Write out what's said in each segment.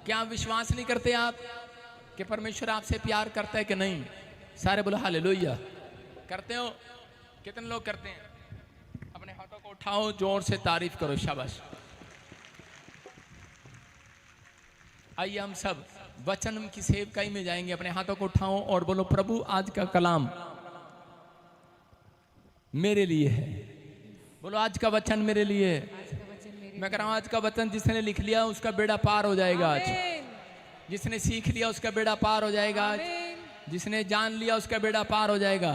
क्या विश्वास नहीं करते आप कि परमेश्वर आपसे प्यार करता है कि नहीं? सारे बोलो हालेलुया। करते हो? कितने लोग करते हैं? अपने हाथों को उठाओ, जोर से तारीफ करो, शाबाश। आइए हम सब वचन की सेवकाई में जाएंगे। अपने हाथों को उठाओ और बोलो, प्रभु आज का कलाम मेरे लिए है। बोलो, आज का वचन मेरे लिए है। मैं कह रहा हूं, आज का वचन जिसने लिख लिया उसका बेड़ा पार हो जाएगा। आज जिसने सीख लिया उसका बेड़ा पार हो जाएगा। आज जिसने जान लिया उसका बेड़ा पार हो जाएगा।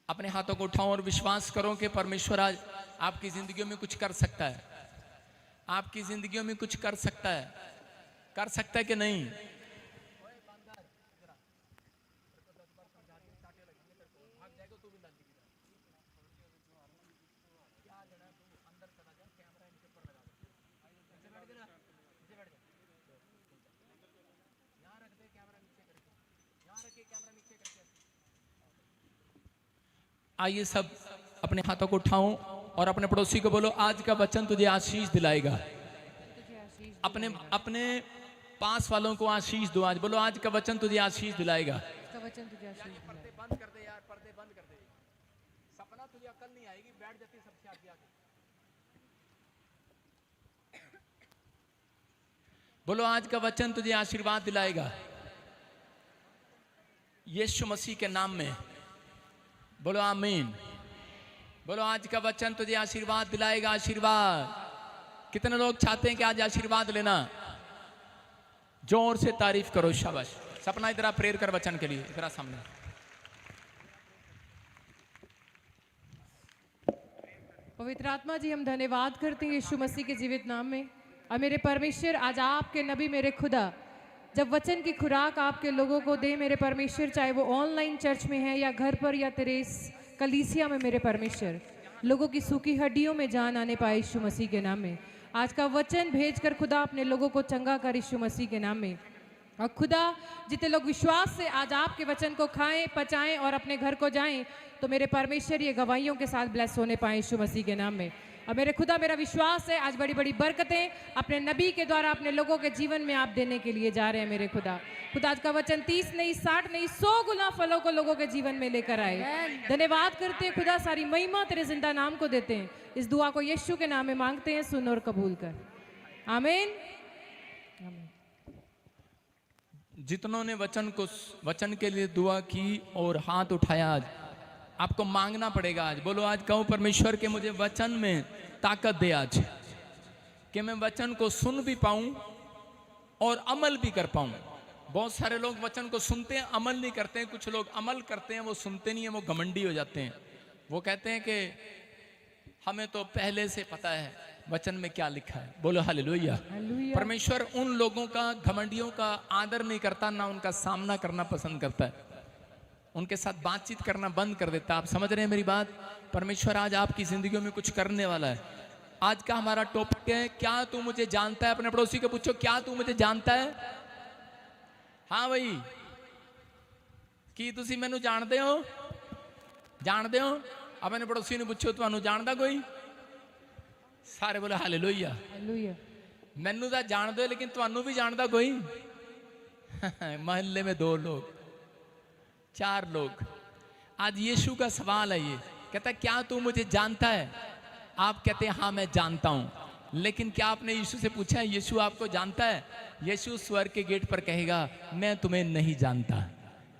अपने हाथों को उठाओ और विश्वास करो कि परमेश्वर आज आपकी जिंदगियों में कुछ कर सकता है। आपकी जिंदगियों में कुछ कर सकता है। कर सकता है कि नहीं? आइए सब अपने हाथों को उठाओ और अपने पड़ोसी को बोलो, आज का वचन तुझे आशीष दिलाएगा। अपने अपने पास वालों को आशीष दो। आज बोलो, आज का वचन तुझे आशीष दिलाएगा। पर्दे बंद कर दे यार, पर्दे बंद कर दे। सपना तुझे अकल नहीं आएगी, बैठ जाती सबसे आगे आगे। बोलो, आज का वचन तुझे आशीर्वाद दिलाएगा यीशु मसीह के नाम में। बोलो आमीन। बोलो, आज का वचन तुझे आशीर्वाद दिलाएगा। आशीर्वाद। कितने लोग चाहते हैं कि आज आशीर्वाद लेना? जोर से तारीफ करो, शाबाश। सपना इधर प्रेयर कर वचन के लिए, इधर सामने। पवित्र आत्मा जी, हम धन्यवाद करते हैं यीशु मसीह के जीवित नाम में। और मेरे परमेश्वर, आज आपके नबी मेरे खुदा जब वचन की खुराक आपके लोगों को दे मेरे परमेश्वर, चाहे वो ऑनलाइन चर्च में है या घर पर या तेरे कलीसिया में, मेरे परमेश्वर लोगों की सूखी हड्डियों में जान आने पाए यीशु मसीह के नाम में। आज का वचन भेजकर खुदा अपने लोगों को चंगा कर यीशु मसीह के नाम में। और खुदा, जितने लोग विश्वास से आज आपके वचन को खाएं, पचाएं और अपने घर को जाएं, तो मेरे परमेश्वर ये गवाहियों के साथ ब्लेस होने पाए यीशु मसीह के नाम में। और मेरे खुदा, मेरा विश्वास है आज बड़ी बड़ी बरकतें अपने नबी के द्वारा अपने लोगों के जीवन में आप देने के लिए जा रहे हैं मेरे खुदा। खुदा, आज का वचन 30 नहीं, 60 नहीं, 100 गुना फलों को लोगों के जीवन में लेकर आए। धन्यवाद करते हैं खुदा, सारी महिमा तेरे जिंदा नाम को देते हैं। इस दुआ को यीशु के नाम में मांगते हैं, सुन और कबूल कर। आमीन। जितनों ने वचन के लिए दुआ की और हाथ उठाया, आज आपको मांगना पड़ेगा। आज बोलो, आज कहूं परमेश्वर के मुझे वचन में ताकत दे, आज कि मैं वचन को सुन भी पाऊं और अमल भी कर पाऊं। बहुत सारे लोग वचन को सुनते हैं, अमल नहीं करते हैं। कुछ लोग अमल करते हैं, वो सुनते नहीं है, वो घमंडी हो जाते हैं। वो कहते हैं कि हमें तो पहले से पता है वचन में क्या लिखा है। बोलो हालेलुया। परमेश्वर उन लोगों का, घमंडियों का आदर नहीं करता, ना उनका सामना करना पसंद करता है। उनके साथ बातचीत करना बंद कर देता। आप समझ रहे हैं मेरी बात? परमेश्वर आज आपकी जिंदगियों में कुछ करने वाला है। आज का हमारा टॉपिक है, क्या तू मुझे जानता है? अपने पड़ोसी को पूछो, क्या तू मुझे जानता है? हाँ भाई, की तुसी मैनू जानते हो? जानते हो? अपने पड़ोसी ने पूछो, तुहानू जानदा कोई? सारे बोले हालेलुया। मैनू तो जानते हो, लेकिन तुहानू भी जानदा कोई? मोहल्ले में 2 लोग, 4 लोग। आज यीशु का सवाल है, ये कहता है, क्या तू मुझे जानता है? आप कहते हैं हाँ मैं जानता हूं। लेकिन क्या आपने यीशु से पूछा है, यीशु आपको जानता है? यीशु स्वर्ग के गेट पर कहेगा, मैं तुम्हें नहीं जानता।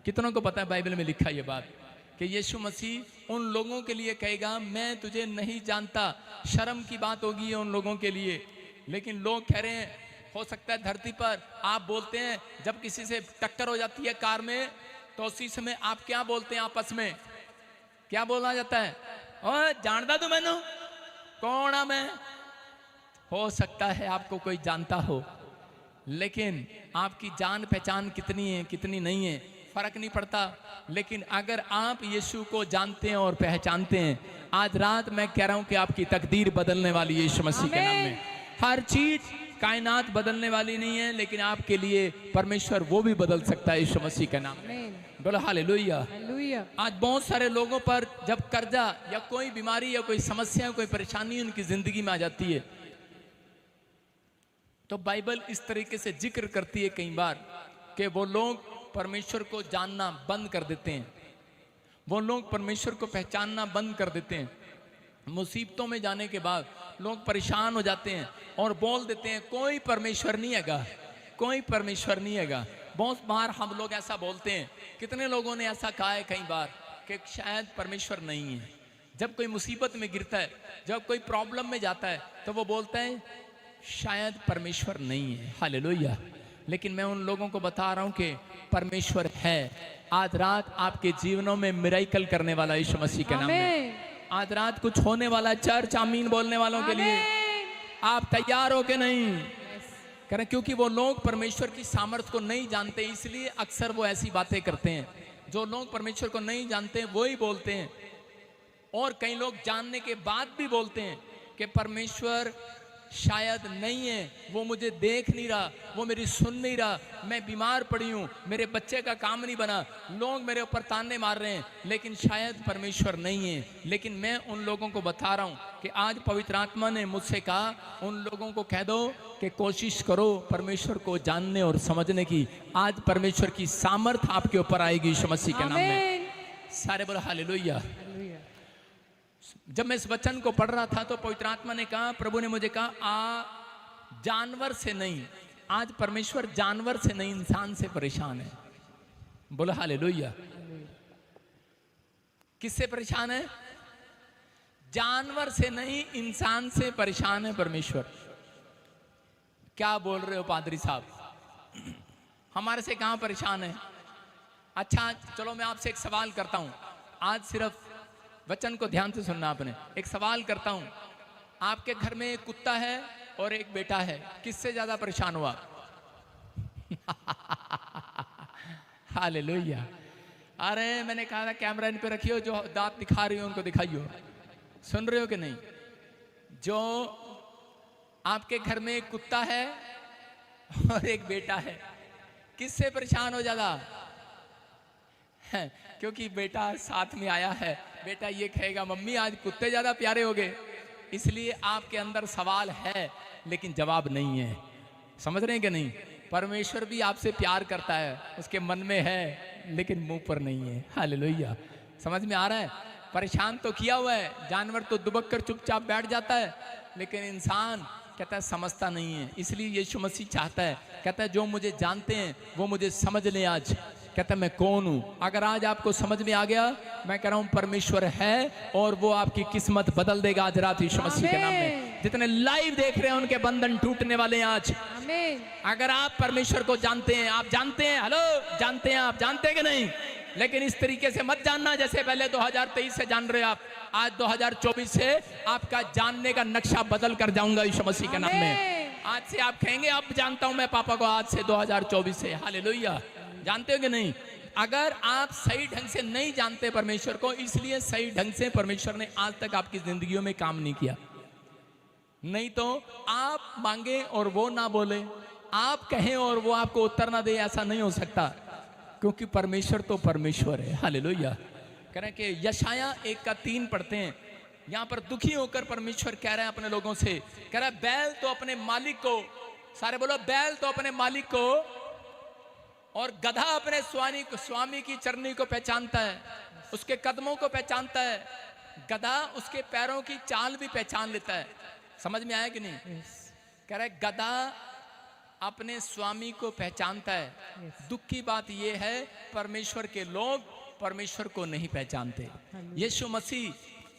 कितनों को पता है बाइबल में लिखा ये बात कि यीशु मसीह उन लोगों के लिए कहेगा, मैं तुझे नहीं जानता। शर्म की बात होगी उन लोगों के लिए। लेकिन लोग कह रहे हैं, हो सकता है धरती पर आप बोलते हैं, जब किसी से टक्कर हो जाती है कार में, तो उसी समय आप क्या बोलते हैं आपस में? क्या बोला जाता है? ओए जानता तू मैनू? कौन आ मैं? हो सकता है आपको कोई जानता हो, लेकिन आपकी जान पहचान कितनी है कितनी नहीं है फर्क नहीं पड़ता। लेकिन अगर आप यीशु को जानते हैं और पहचानते हैं, आज रात मैं कह रहा हूं कि आपकी तकदीर बदलने वाली है यीशु मसीह के नाम में। हर चीज कायनात बदलने वाली नहीं है, लेकिन आपके लिए परमेश्वर वो भी बदल सकता है यीशु मसीह के नाम में। आमीन। बोलो हालेलुया। हालेलुया। आज बहुत सारे लोगों पर जब कर्जा या कोई बीमारी या कोई समस्या कोई परेशानी उनकी जिंदगी में आ जाती है, तो बाइबल इस तरीके से जिक्र करती है कई बार कि वो लोग परमेश्वर को जानना बंद कर देते हैं, वो लोग परमेश्वर को पहचानना बंद कर देते हैं। मुसीबतों में जाने के बाद लोग परेशान हो जाते हैं और बोल देते हैं कोई परमेश्वर नहीं हैगा, कोई परमेश्वर नहीं हैगा। बहुत बार हम लोग ऐसा बोलते हैं, कितने लोगों ने ऐसा कहा है कई बार कि शायद परमेश्वर नहीं है। जब कोई मुसीबत में गिरता है, जब कोई प्रॉब्लम में जाता है, तो वो बोलता है शायद परमेश्वर नहीं है। हालेलुया। लेकिन मैं उन लोगों को बता रहा हूं कि परमेश्वर है। आज रात आपके जीवनों में मिरेकल करने वाला यीशु मसीह के नाम में। आमीन। आज रात कुछ होने वाला है। चर्च आमीन बोलने वालों के लिए आमीन। आप तैयार हो के नहीं करें, क्योंकि वो लोग परमेश्वर की सामर्थ्य को नहीं जानते, इसलिए अक्सर वो ऐसी बातें करते हैं। जो लोग परमेश्वर को नहीं जानते वो ही बोलते हैं, और कई लोग जानने के बाद भी बोलते हैं कि परमेश्वर शायद नहीं है, वो मुझे देख नहीं रहा, वो मेरी सुन नहीं रहा, मैं बीमार पड़ी हूँ, मेरे बच्चे का काम नहीं बना, लोग मेरे ऊपर ताने मार रहे हैं, लेकिन शायद परमेश्वर नहीं है। लेकिन मैं उन लोगों को बता रहा हूँ कि आज पवित्र आत्मा ने मुझसे कहा, उन लोगों को कह दो कि कोशिश करो परमेश्वर को जानने और समझने की। आज परमेश्वर की सामर्थ आपके ऊपर आएगी यीशु मसीह के नाम में। आमीन। सारे बोलो हालेलुया। हालेलुया। जब मैं इस वचन को पढ़ रहा था तो पवित्र आत्मा ने कहा, प्रभु ने मुझे कहा जानवर से नहीं, आज परमेश्वर जानवर से नहीं इंसान से परेशान है। बोलो हालेलुया। किससे परेशान है? जानवर से नहीं, इंसान से परेशान है परमेश्वर। क्या बोल रहे हो पादरी साहब? हमारे से कहां परेशान है? अच्छा चलो मैं आपसे एक सवाल करता हूं, आज सिर्फ वचन को ध्यान से सुनना। आपने एक सवाल करता हूं, आपके घर में एक कुत्ता है और एक बेटा है, किससे ज्यादा परेशान हुआ? हालेलुया। अरे मैंने कहा था कैमरा इन पे रखियो, जो दांत दिखा रही हो उनको दिखाइयो। सुन रहे हो कि नहीं? जो आपके घर में एक कुत्ता है और एक बेटा है, किससे परेशान हो ज्यादा? क्योंकि बेटा साथ में आया है। बेटा ये कहेगा मम्मी आज कुत्ते ज्यादा प्यारे हो गए, इसलिए आपके अंदर सवाल है लेकिन जवाब नहीं है। समझ रहे हैं कि नहीं? परमेश्वर भी आपसे प्यार करता है, उसके मन में है लेकिन मुंह पर नहीं है। हालेलुया। समझ में आ रहा है? परेशान तो किया हुआ है, जानवर तो दुबक कर चुपचाप बैठ जाता है, लेकिन इंसान कहता है समझता नहीं है। इसलिए यीशु मसीह चाहता है, कहता है जो मुझे जानते हैं वो मुझे समझ लें। आज कहता है मैं कौन हूं। अगर आज आपको समझ में आ गया, मैं कह रहा हूं परमेश्वर है और वो आपकी किस्मत बदल देगा आज रात यीशु मसीह के नाम में। जितने लाइव देख रहे हैं उनके बंधन टूटने वाले हैं आज। आमीन। अगर आप परमेश्वर को जानते हैं, आप जानते हैं, हेलो जानते हैं, आप जानते हैं कि नहीं? लेकिन इस तरीके से मत जानना जैसे पहले 2023 से जान रहे आप। आज 2024 से आपका जानने का नक्शा बदल कर जाऊंगा यीशु मसीह के नाम में। आज से आप कहेंगे अब जानता हूं मैं पापा को, आज से 2024 से। हालेलुया। जानते हो कि नहीं? अगर आप सही ढंग से नहीं जानते परमेश्वर को, इसलिए सही ढंग से परमेश्वर ने आज तक आपकी जिंदगियों में काम नहीं किया। नहीं तो आप मांगे और वो ना बोले, आप कहें और वो आपको उत्तर ना दे, ऐसा नहीं हो सकता, क्योंकि परमेश्वर तो परमेश्वर है। हालेलुया। कह रहे हैं कि यशाया 1:3 पढ़ते हैं, यहां पर दुखी होकर परमेश्वर कह रहे हैं अपने लोगों से, कह रहा है बैल तो अपने मालिक को, सारे बोलो बैल तो अपने मालिक को, और गधा अपने स्वामी की चरनी को पहचानता है, उसके कदमों को पहचानता है। गधा उसके पैरों की चाल भी पहचान लेता है। समझ में आया कि नहीं? कह रहा है गधा अपने स्वामी को पहचानता है। दुख की बात यह है परमेश्वर के लोग परमेश्वर को नहीं पहचानते। यीशु मसीह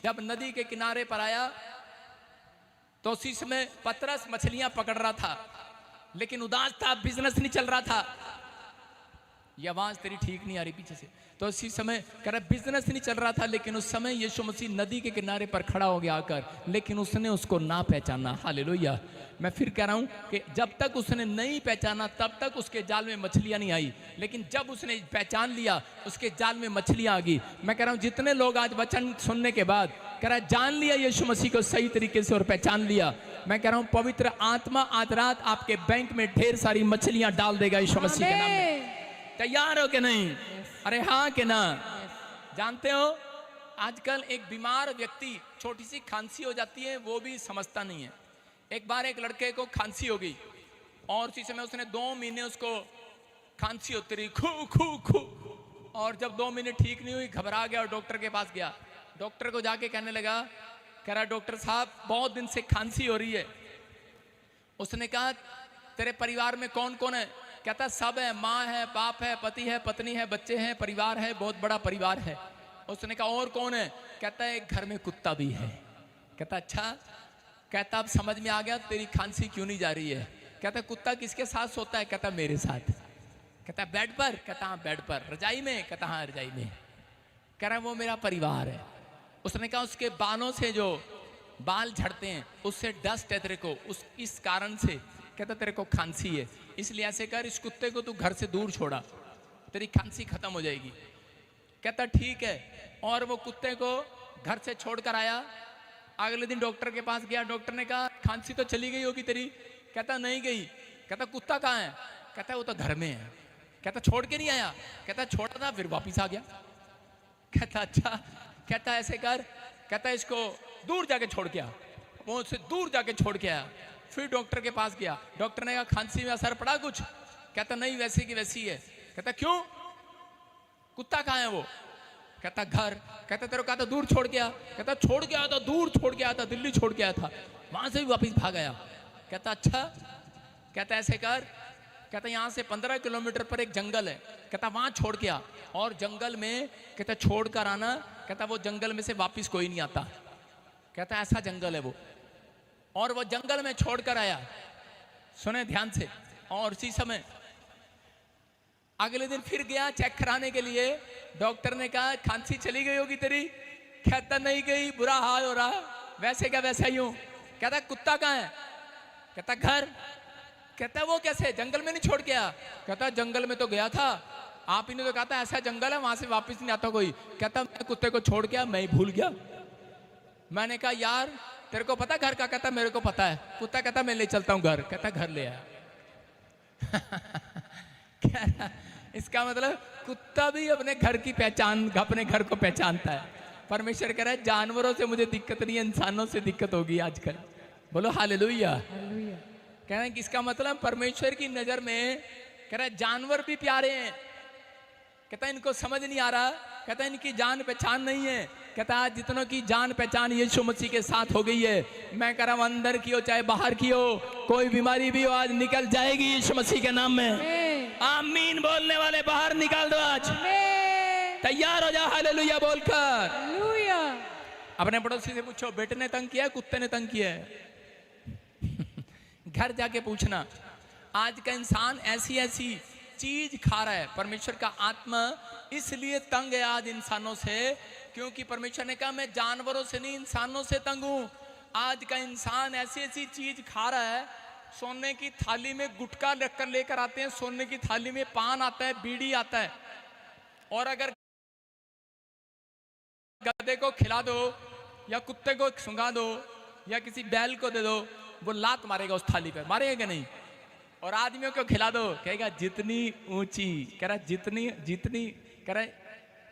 जब नदी के किनारे पर आया तो उसी समय पतरस मछलियां पकड़ रहा था, लेकिन उदास था, बिजनेस नहीं चल रहा था। ये आवाज तेरी ठीक नहीं आ रही पीछे से। तो उसी समय कह रहा बिजनेस नहीं चल रहा था, लेकिन उस समय यीशु मसीह नदी के किनारे पर खड़ा हो गया आकर, लेकिन उसने उसको ना पहचाना। हालेलुया। मैं फिर कह रहा हूं कि जब तक उसने नहीं पहचाना तब तक उसके जाल में मछलियां नहीं आई, लेकिन जब उसने पहचान लिया उसके जाल में मछलियां आ गई। मैं कह रहा हूं जितने लोग आज वचन सुनने के बाद कह रहा है जान लिया यीशु मसीह को सही तरीके से और पहचान लिया, मैं कह रहा हूं पवित्र आत्मा आज रात आपके बैंक में ढेर सारी मछलियां डाल देगा यीशु मसीह के नाम में। आमीन। तैयार हो कि नहीं? अरे हाँ कि ना? जानते हो आजकल एक बीमार व्यक्ति छोटी सी खांसी हो जाती है वो भी समझता नहीं है। एक बार एक लड़के को खांसी हो गई और उसी समय उसने 2 महीने उसको खांसी होती रही, खू खू खू, और जब 2 महीने ठीक नहीं हुई घबरा गया और डॉक्टर के पास गया। डॉक्टर को जाके कहने लगा, कह रहा डॉक्टर साहब बहुत दिन से खांसी हो रही है। उसने कहा तेरे परिवार में कौन कौन है? कहता सब है, माँ है, बाप है, पति है, पत्नी है, बच्चे हैं, परिवार है, बहुत बड़ा परिवार है। उसने कहा और कौन है? कहता है एक घर में कुत्ता भी है। कहता अच्छा। कहता अब समझ में आ गया तेरी खांसी क्यों नहीं जा रही है। कहता कुत्ता किसके साथ सोता है? कहता मेरे साथ। कहता बेड पर? कहता हाँ बेड पर। रजाई में? कहता हाँ रजाई में। कह रहा वो मेरा परिवार है। उसने कहा उसके बालों से जो बाल झड़ते हैं उससे डस्ट है तेरे को, उस इस कारण से कहता तेरे को खांसी है, इसलिए ऐसे कर इस कुत्ते को तू घर से दूर छोड़ा, तेरी खांसी खत्म हो जाएगी। कहता ठीक है। और वो कुत्ते को घर से छोड़कर आया। अगले दिन डॉक्टर के पास गया। डॉक्टर ने कहा खांसी तो चली गई होगी तेरी। कहता नहीं गई। कहता कुत्ता कहाँ है? कहता वो तो घर में है। कहता छोड़ के नहीं आया? कहता छोड़ा था फिर वापिस आ गया। कहता अच्छा। कहता ऐसे कर, कहता इसको दूर जाके छोड़ के आ। वो उससे दूर जाके छोड़ के आया। फिर डॉक्टर के पास गया। डॉक्टर ने कहा खांसी में असर पड़ा कुछ? कहता नहीं वैसी की वैसी है। कहता क्यों? कुत्ता कहाँ है वो? कहता घर। कहता तेरे को कहा था दूर छोड़ के आ। कहता छोड़ के आया था, दूर छोड़ के आया था, दिल्ली छोड़ के आया था, वहां से भी वापिस भाग आया। कहता अच्छा। कहता ऐसे कर, कहता यहाँ से 15 किलोमीटर पर एक जंगल है, कहता वहां छोड़ के आ, और जंगल में कहता छोड़ कर आना। कहता वो जंगल में से वापिस कोई नहीं आता। कहता ऐसा जंगल है वो। और वो जंगल में छोड़ कर आया। सुने ध्यान से। और उसी समय अगले दिन फिर गया चेक कराने के लिए। डॉक्टर ने कहा खांसी चली गई होगी तेरी। कहता नहीं गई, बुरा हाल हो रहा। वैसे क्या वैसा ही हूं। कहता कुत्ता कहाँ है? कहता घर। कहता वो कैसे? जंगल में नहीं छोड़ के आ। कहता जंगल में तो गया था, आप ही ने तो कहा था ऐसा जंगल है वहां से वापस नहीं आता कोई। कहता मैं कुत्ते को छोड़ के आ, मैं ही भूल गया। मैंने कहा यार तेरे को पता घर का? कहता मेरे को पता है। कुत्ता कहता मैं ले चलता हूँ घर। कहता घर ले आया। इसका मतलब कुत्ता भी अपने घर की पहचान, अपने घर को पहचानता है। परमेश्वर कह रहा है जानवरों से मुझे दिक्कत नहीं है, इंसानों से दिक्कत होगी आजकल। बोलो हालेलुया। हालेलुया। कह रहे हैं कि इसका मतलब परमेश्वर की नजर में कह रहा है जानवर भी प्यारे हैं। कहता है इनको समझ नहीं आ रहा। कहता है इनकी जान पहचान नहीं है। कहता है आज जितनों की जान पहचान यीशु मसीह के साथ हो गई है, मैं कह रहा हूं अंदर की हो चाहे बाहर की हो, कोई बीमारी भी हो आज निकल जाएगी यीशु मसीह के नाम में। आमीन। आमीन बोलने वाले बाहर निकाल दो आज। आमीन। तैयार हो जाओ हालेलुया बोलकर। हालेलुया। अपने पड़ोसी से पूछो बेटे ने तंग किया है, कुत्ते ने तंग किया है? घर जाके पूछना। आज का इंसान ऐसी ऐसी चीज खा रहा है। परमेश्वर का आत्मा इसलिए तंग है आज इंसानों से, क्योंकि परमेश्वर ने कहा मैं जानवरों से नहीं इंसानों से तंग हूं। आज का इंसान ऐसी ऐसी चीज खा रहा है। सोने की थाली में गुटखा लेकर आते हैं, सोने की थाली में पान आता है, बीड़ी आता है, और अगर गधे को खिला दो या कुत्ते को सुंघा दो या किसी बैल को दे दो, वो लात मारेगा उस थाली पर, मारेगा कि नहीं? और आदमियों को खिला दो, कहेगा जितनी ऊंची, कह रहा जितनी जितनी कह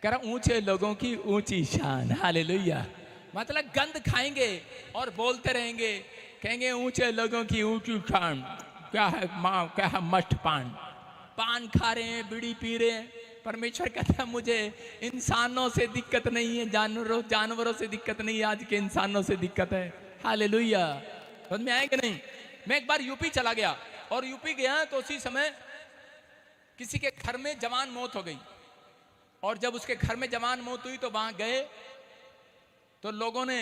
रहा ऊंचे लोगों की ऊंची शान। हालेलुया। मतलब गंद खाएंगे और बोलते रहेंगे, कहेंगे ऊंचे लोगों की ऊंची शान। क्या है माँ, क्या है मस्त पान, पान खा रहे हैं, बीड़ी पी रहे हैं। परमेश्वर कहता है मुझे इंसानों से दिक्कत नहीं है, जानवरों से दिक्कत नहीं है, आज के इंसानों से दिक्कत है। हालेलुया। समझ में आए कि नहीं? मैं एक बार यूपी चला गया, और यूपी गया तो उसी समय किसी के घर में जवान मौत हो गई। और जब उसके घर में जवान मौत हुई तो वहां गए तो लोगों ने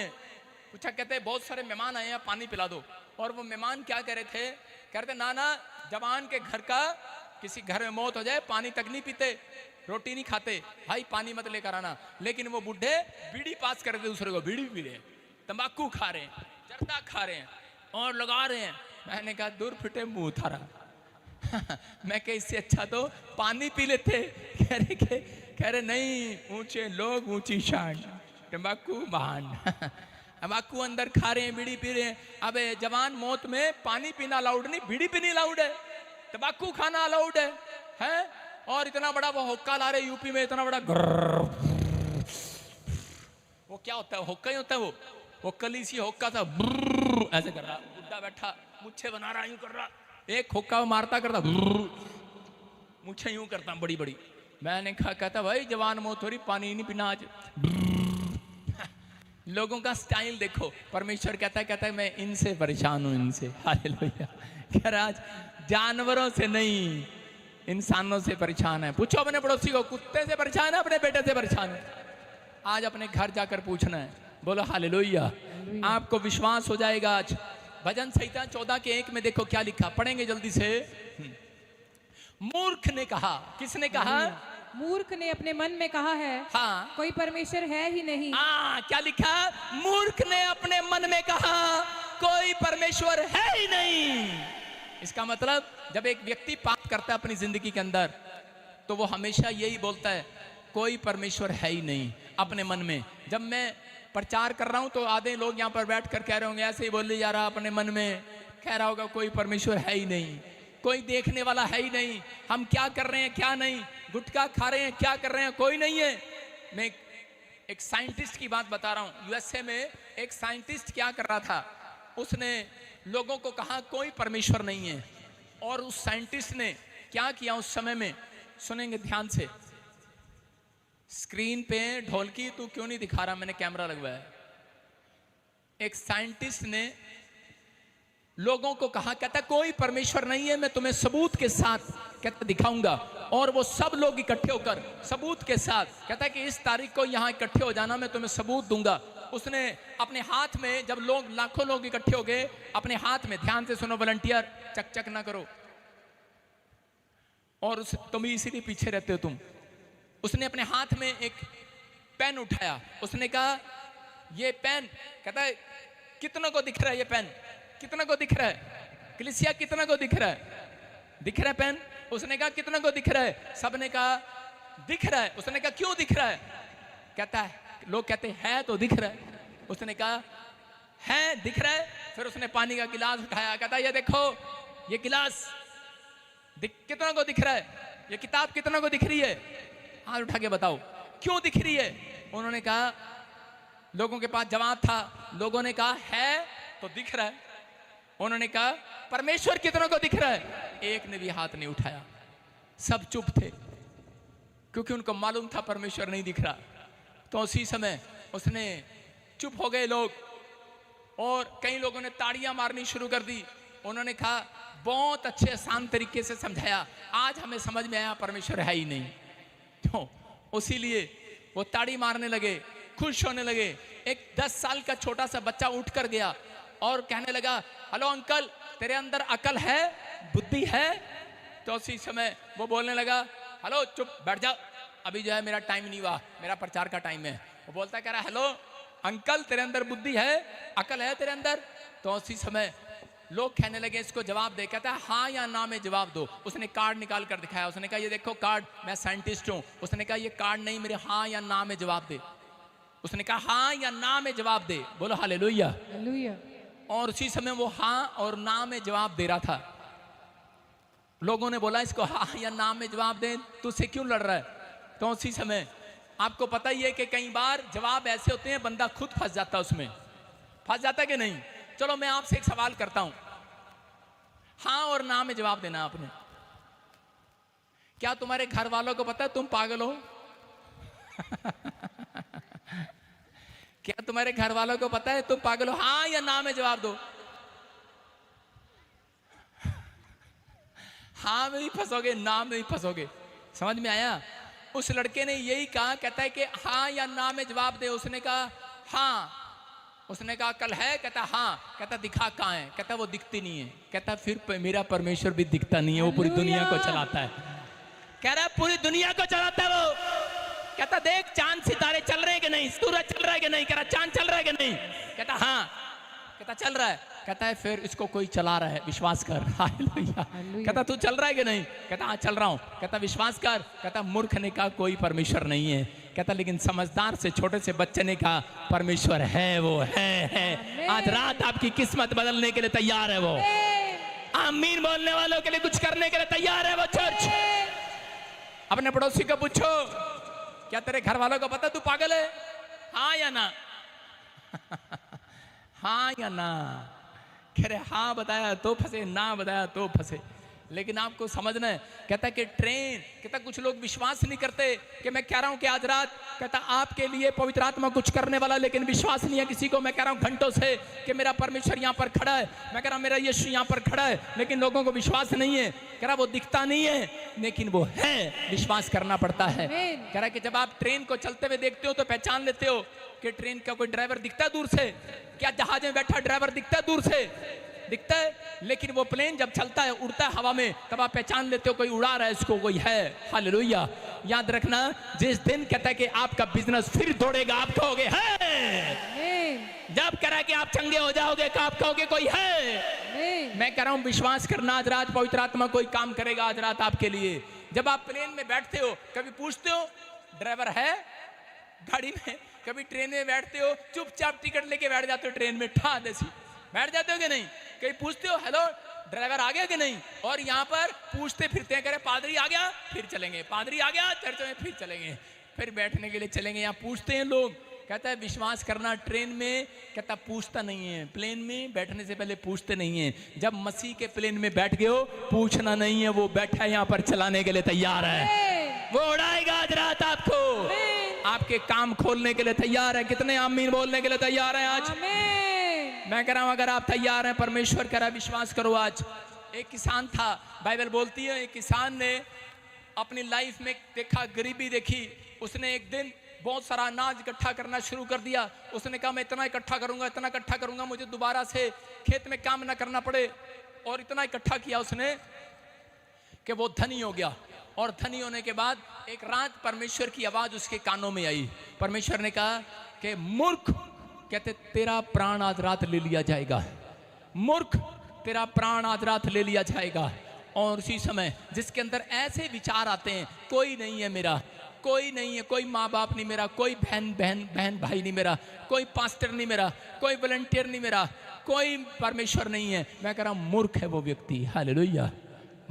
पूछा, कहते बहुत सारे मेहमान आए हैं, पानी पिला दो। और वो मेहमान क्या कह रहे थे? कह रहे थे ना ना, जवान के घर का किसी घर में मौत हो जाए पानी तक नहीं पीते, रोटी नहीं खाते, भाई पानी मत लेकर आना। लेकिन वो बुढ़े बीड़ी पास कर रहे थे, दूसरे को बीड़ी पी रहे हैं, तंबाकू खा रहे हैं, जर्दा खा रहे हैं और लगा रहे हैं। मैंने कहा दूर फिटे मुंह थारा। मैं कह इससे अच्छा तो पानी पी लेते। कह रहे नहीं, ऊंचे लोग ऊंची शान, तंबाकू महान। तंबाकू अंदर खा रहे हैं, बीड़ी पी रहे हैं। अबे जवान, मौत में पानी पीना अलाउड नहीं, बीड़ी पीनी अलाउड है, तंबाकू खाना अलाउड है, हैं? और इतना बड़ा वो हुक्का ला रहे यूपी में, इतना बड़ा वो क्या होता है, हुक्का ही होता है वो कली सी हुक्का था, ऐसे कर रहा, बुड्ढा बैठा मुच्छे बना रहा, यूं कर रहा, एक हुक्का मारता करता, मुच्छे यूं करता बड़ी बड़ी। मैंने कहा, कहता भाई जवान मौत हो रही, पानी नहीं पीना आज। लोगों का स्टाइल देखो। परमेश्वर कहता है मैं इनसे परेशान हूं, इनसे। हालेलुया। कह रहा आज जानवरों से नहीं, इंसानों से परेशान है। पूछो अपने पड़ोसी को, कुत्ते से परेशान है, अपने बेटे से परेशान है? आज अपने घर जाकर पूछना है। बोलो हालेलुया। आपको विश्वास हो जाएगा आज। भजन संहिता 14:1 में देखो क्या लिखा, पढ़ेंगे जल्दी से। मूर्ख ने कहा, किसने कहा? मूर्ख ने अपने मन में कहा है, हाँ, कोई परमेश्वर है ही नहीं। क्या लिखा? मूर्ख ने अपने मन में कहा कोई परमेश्वर है ही नहीं। इसका मतलब जब एक व्यक्ति पाप करता है अपनी जिंदगी के अंदर, तो वो हमेशा यही बोलता है कोई परमेश्वर है ही नहीं अपने मन में। जब मैं प्रचार कर रहा हूं तो आधे लोग यहाँ पर बैठ कर कह रहे होंगे, ऐसे ही बोले जा रहा अपने मन में, कह रहा होगा कोई परमेश्वर है ही नहीं, कोई देखने वाला है ही नहीं, हम क्या कर रहे हैं क्या नहीं, गुटखा खा रहे हैं क्या कर रहे हैं, कोई नहीं है। मैं एक साइंटिस्ट की बात बता रहा हूं। यूएसए में एक साइंटिस्ट क्या कर रहा था, उसने लोगों को कहा कोई परमेश्वर नहीं है। और उस साइंटिस्ट ने क्या किया उस समय में, सुनेंगे ध्यान से। स्क्रीन पे ढोलकी तू क्यों नहीं दिखा रहा, मैंने कैमरा लगवाया है। एक साइंटिस्ट ने लोगों को कहा, कहता कोई परमेश्वर नहीं है, मैं तुम्हें सबूत के साथ कहता दिखाऊंगा। और वो सब लोग इकट्ठे होकर सबूत के साथ कहता है कि इस तारीख को यहां इकट्ठे हो जाना, मैं तुम्हें सबूत दूंगा। उसने अपने हाथ में, जब लोग लाखों लोग इकट्ठे हो गए, अपने हाथ में, ध्यान से सुनो वॉलंटियर, चक चक ना करो, और उस तुम इसीलिए पीछे रहते हो तुम। उसने अपने हाथ में एक पेन उठाया, उसने कहा ये पेन, कहता है कितनों को दिख रहा है ये पेन, कितना को दिख रहा है कलीसिया, कितना को दिख रहा है, दिख रहा है पेन? उसने कहा कितना को दिख रहा है? सबने कहा दिख रहा है। उसने कहा क्यों दिख रहा है? कहता है, लोग कहते है तो दिख रहा है। उसने कहा है दिख रहा है। फिर उसने पानी का गिलास उठाया, कहता ये देखो ये गिलास कितना को दिख रहा है, ये किताब कितना को दिख रही है, हाथ उठा के बताओ क्यों दिख रही है? उन्होंने कहा, लोगों के पास जवाब था, लोगों ने कहा है तो दिख रहा है। उन्होंने कहा परमेश्वर कितनों को दिख रहा है? एक ने भी हाथ नहीं उठाया, सब चुप थे, क्योंकि उनको मालूम था परमेश्वर नहीं दिख रहा। तो उसी समय उसने, चुप हो गए लोग, और कई लोगों ने ताड़ियां मारनी शुरू कर दी। उन्होंने कहा बहुत अच्छे आसान तरीके से समझाया, आज हमें समझ में आया परमेश्वर है ही नहीं। तो उसीलिए वो ताड़ी मारने लगे, खुश होने लगे। एक 10 साल का छोटा सा बच्चा उठ कर गया और कहने लगा, हेलो अंकल, तेरे अंदर अकल है, बुद्धि है? तो उसी समय वो बोलने लगा, हेलो चुप बैठ जाओ, अभी जो है मेरा टाइम नहीं हुआ, मेरा प्रचार का टाइम है। वो बोलता कह रहा, हेलो अंकल, तेरे अंदर बुद्धि है, अकल है तेरे अंदर? तो उसी समय लोग कहने लगे इसको जवाब दे। कहता है हाँ या ना में जवाब दो। उसने कार्ड निकाल कर दिखाया, उसने कहा ये देखो कार्ड, मैं साइंटिस्ट हूं। उसने कहा ये कार्ड नहीं, मेरे हाँ या ना में जवाब दे। उसने कहा हाँ या ना में जवाब दे। बोलो हालेलुया। हालेलुया। और उसी समय वो हाँ और ना में जवाब दे रहा था। लोगों ने बोला इसको हाँ या ना में जवाब दे, तू उससे क्यों लड़ रहा है? तो उसी समय आपको पता ही है कि कई बार जवाब ऐसे होते हैं बंदा खुद फंस जाता है, उसमें फंस जाता है कि नहीं? चलो मैं आपसे एक सवाल करता हूं, हाँ और ना में जवाब देना आपने। क्या तुम्हारे घर वालों को पता है तुम पागल हो? क्या तुम्हारे घर वालों को पता है तुम पागल हो? हाँ या ना में जवाब दो। हाँ में भी फंसोगे, ना में भी फंसोगे। समझ में आया? उस लड़के ने यही कहा, कहता है कि हाँ या ना में जवाब दे। उसने कहा हाँ। उसने कहा कल है? कहता हाँ। कहता दिखा कहाँ है? कहता वो दिखती नहीं है। कहता फिर मेरा परमेश्वर भी दिखता नहीं है, वो पूरी दुनिया को चलाता है। कह रहा पूरी दुनिया को चलाता है वो। कहता देख चांद सितारे चल रहे हैं कि नहीं, सूरज चल रहा है कि नहीं? कह रहा चांद चल रहा है कि नहीं? कहता हाँ। कहता चल रहा है। कहता है फिर इसको कोई चला रहा है, विश्वास कर। हालेलुया। कहता तू चल रहा है कि नहीं? कहता हाँ चल रहा हूं। कहता विश्वास कर। कहता मूर्ख ने कहा कोई परमेश्वर नहीं है। कहता लेकिन समझदार से छोटे से बच्चे ने कहा परमेश्वर है, वो है। आज रात आपकी किस्मत बदलने के लिए तैयार है वो। आमीन बोलने वालों के लिए कुछ करने के लिए तैयार है वो चर्च। अपने पड़ोसी को पूछो, क्या तेरे घर वालों को पता तू पागल है? हाँ या ना? हाँ या ना? कह रहे हाँ बताया तो फंसे, ना बताया तो फंसे। लेकिन आपको समझना है, कहता कि ट्रेन, कहता कुछ लोग विश्वास नहीं करते कि मैं कह रहा हूं कि आज रात, कहता आपके लिए पवित्र आत्मा कुछ करने वाला, लेकिन विश्वास नहीं है किसी को। मैं कह रहा हूं घंटों से कि मेरा परमेश्वर यहां पर खड़ा है, मैं कह रहा हूं मेरा यीशु यहां पर खड़ा है, लेकिन लोगों को विश्वास नहीं है। कह रहा वो दिखता नहीं है लेकिन वो है, विश्वास करना पड़ता है। कह रहा कि जब आप ट्रेन को चलते हुए देखते हो तो पहचान लेते हो कि ट्रेन का कोई ड्राइवर दिखता है दूर से, क्या जहाज में बैठा ड्राइवर दिखता है दूर से? दिखता है। लेकिन वो प्लेन जब चलता है, उड़ता है हवा में, तब आप पहचान लेते हो कोई उड़ा रहा है इसको, कोई है। हालेलुया। याद रखना, जिस दिन कहता है कि आपका बिजनेस फिर दौड़ेगा, आप कहोगे है। जब कह रहा है कि आप चंगे हो जाओगे, आप कहोगे कोई है। मैं कह रहा हूं विश्वास करना, आज रात पवित्र आत्मा कोई काम करेगा आज रात आपके लिए। जब आप प्लेन में बैठते हो, कभी पूछते हो ड्राइवर है गाड़ी में? कभी ट्रेन में बैठते हो, चुपचाप टिकट लेके बैठ जाते हो ट्रेन में, ठा देसी बैठ जाते हो कि नहीं? कहीं पूछते हो हेलो ड्राइवर आ गया कि नहीं? और यहाँ पर पूछते फिरते हैं, कह रहे पादरी आ गया, फिर चलेंगे, पादरी आ गया चर्च में, फिर चलेंगे, फिर बैठने के लिए चलेंगे। यहाँ पूछते हैं लोग। कहता है विश्वास करना, ट्रेन में कहता पूछता नहीं है, प्लेन में बैठने से पहले पूछते नहीं है। जब मसीह के प्लेन में बैठ गए हो, पूछना नहीं है, वो बैठा है यहाँ पर चलाने के लिए तैयार है। वो उड़ाएगा आज रात आपको, आपके काम खोलने के लिए तैयार है। कितने आमीन बोलने के लिए तैयार है आज? मैं कह रहा हूं अगर आप तैयार हैं, परमेश्वर कह रहा है विश्वास करो। आज एक किसान था, बाइबल बोलती है एक किसान ने अपनी लाइफ में देखा, गरीबी देखी। उसने एक दिन बहुत सारा अनाज इकट्ठा करना शुरू कर दिया। उसने कहा मैं इतना इकट्ठा करूंगा, इतना इकट्ठा करूंगा, मुझे दोबारा से खेत में काम ना करना पड़े। और इतना इकट्ठा किया उसने कि वो धनी हो गया। और धनी होने के बाद एक रात परमेश्वर की आवाज उसके कानों में आई। परमेश्वर ने कहा कि मूर्ख, कहते तेरा प्राण आज रात ले लिया जाएगा। मूर्ख, तेरा प्राण आज रात ले लिया जाएगा। और उसी समय जिसके अंदर ऐसे विचार आते हैं, कोई नहीं है मेरा, कोई नहीं है, कोई माँ बाप नहीं मेरा, कोई बहन भाई नहीं मेरा, कोई पास्टर नहीं मेरा, कोई वॉलंटियर नहीं मेरा, कोई परमेश्वर नहीं है, मैं कह रहा हूं मूर्ख है वो व्यक्ति। हालेलुया।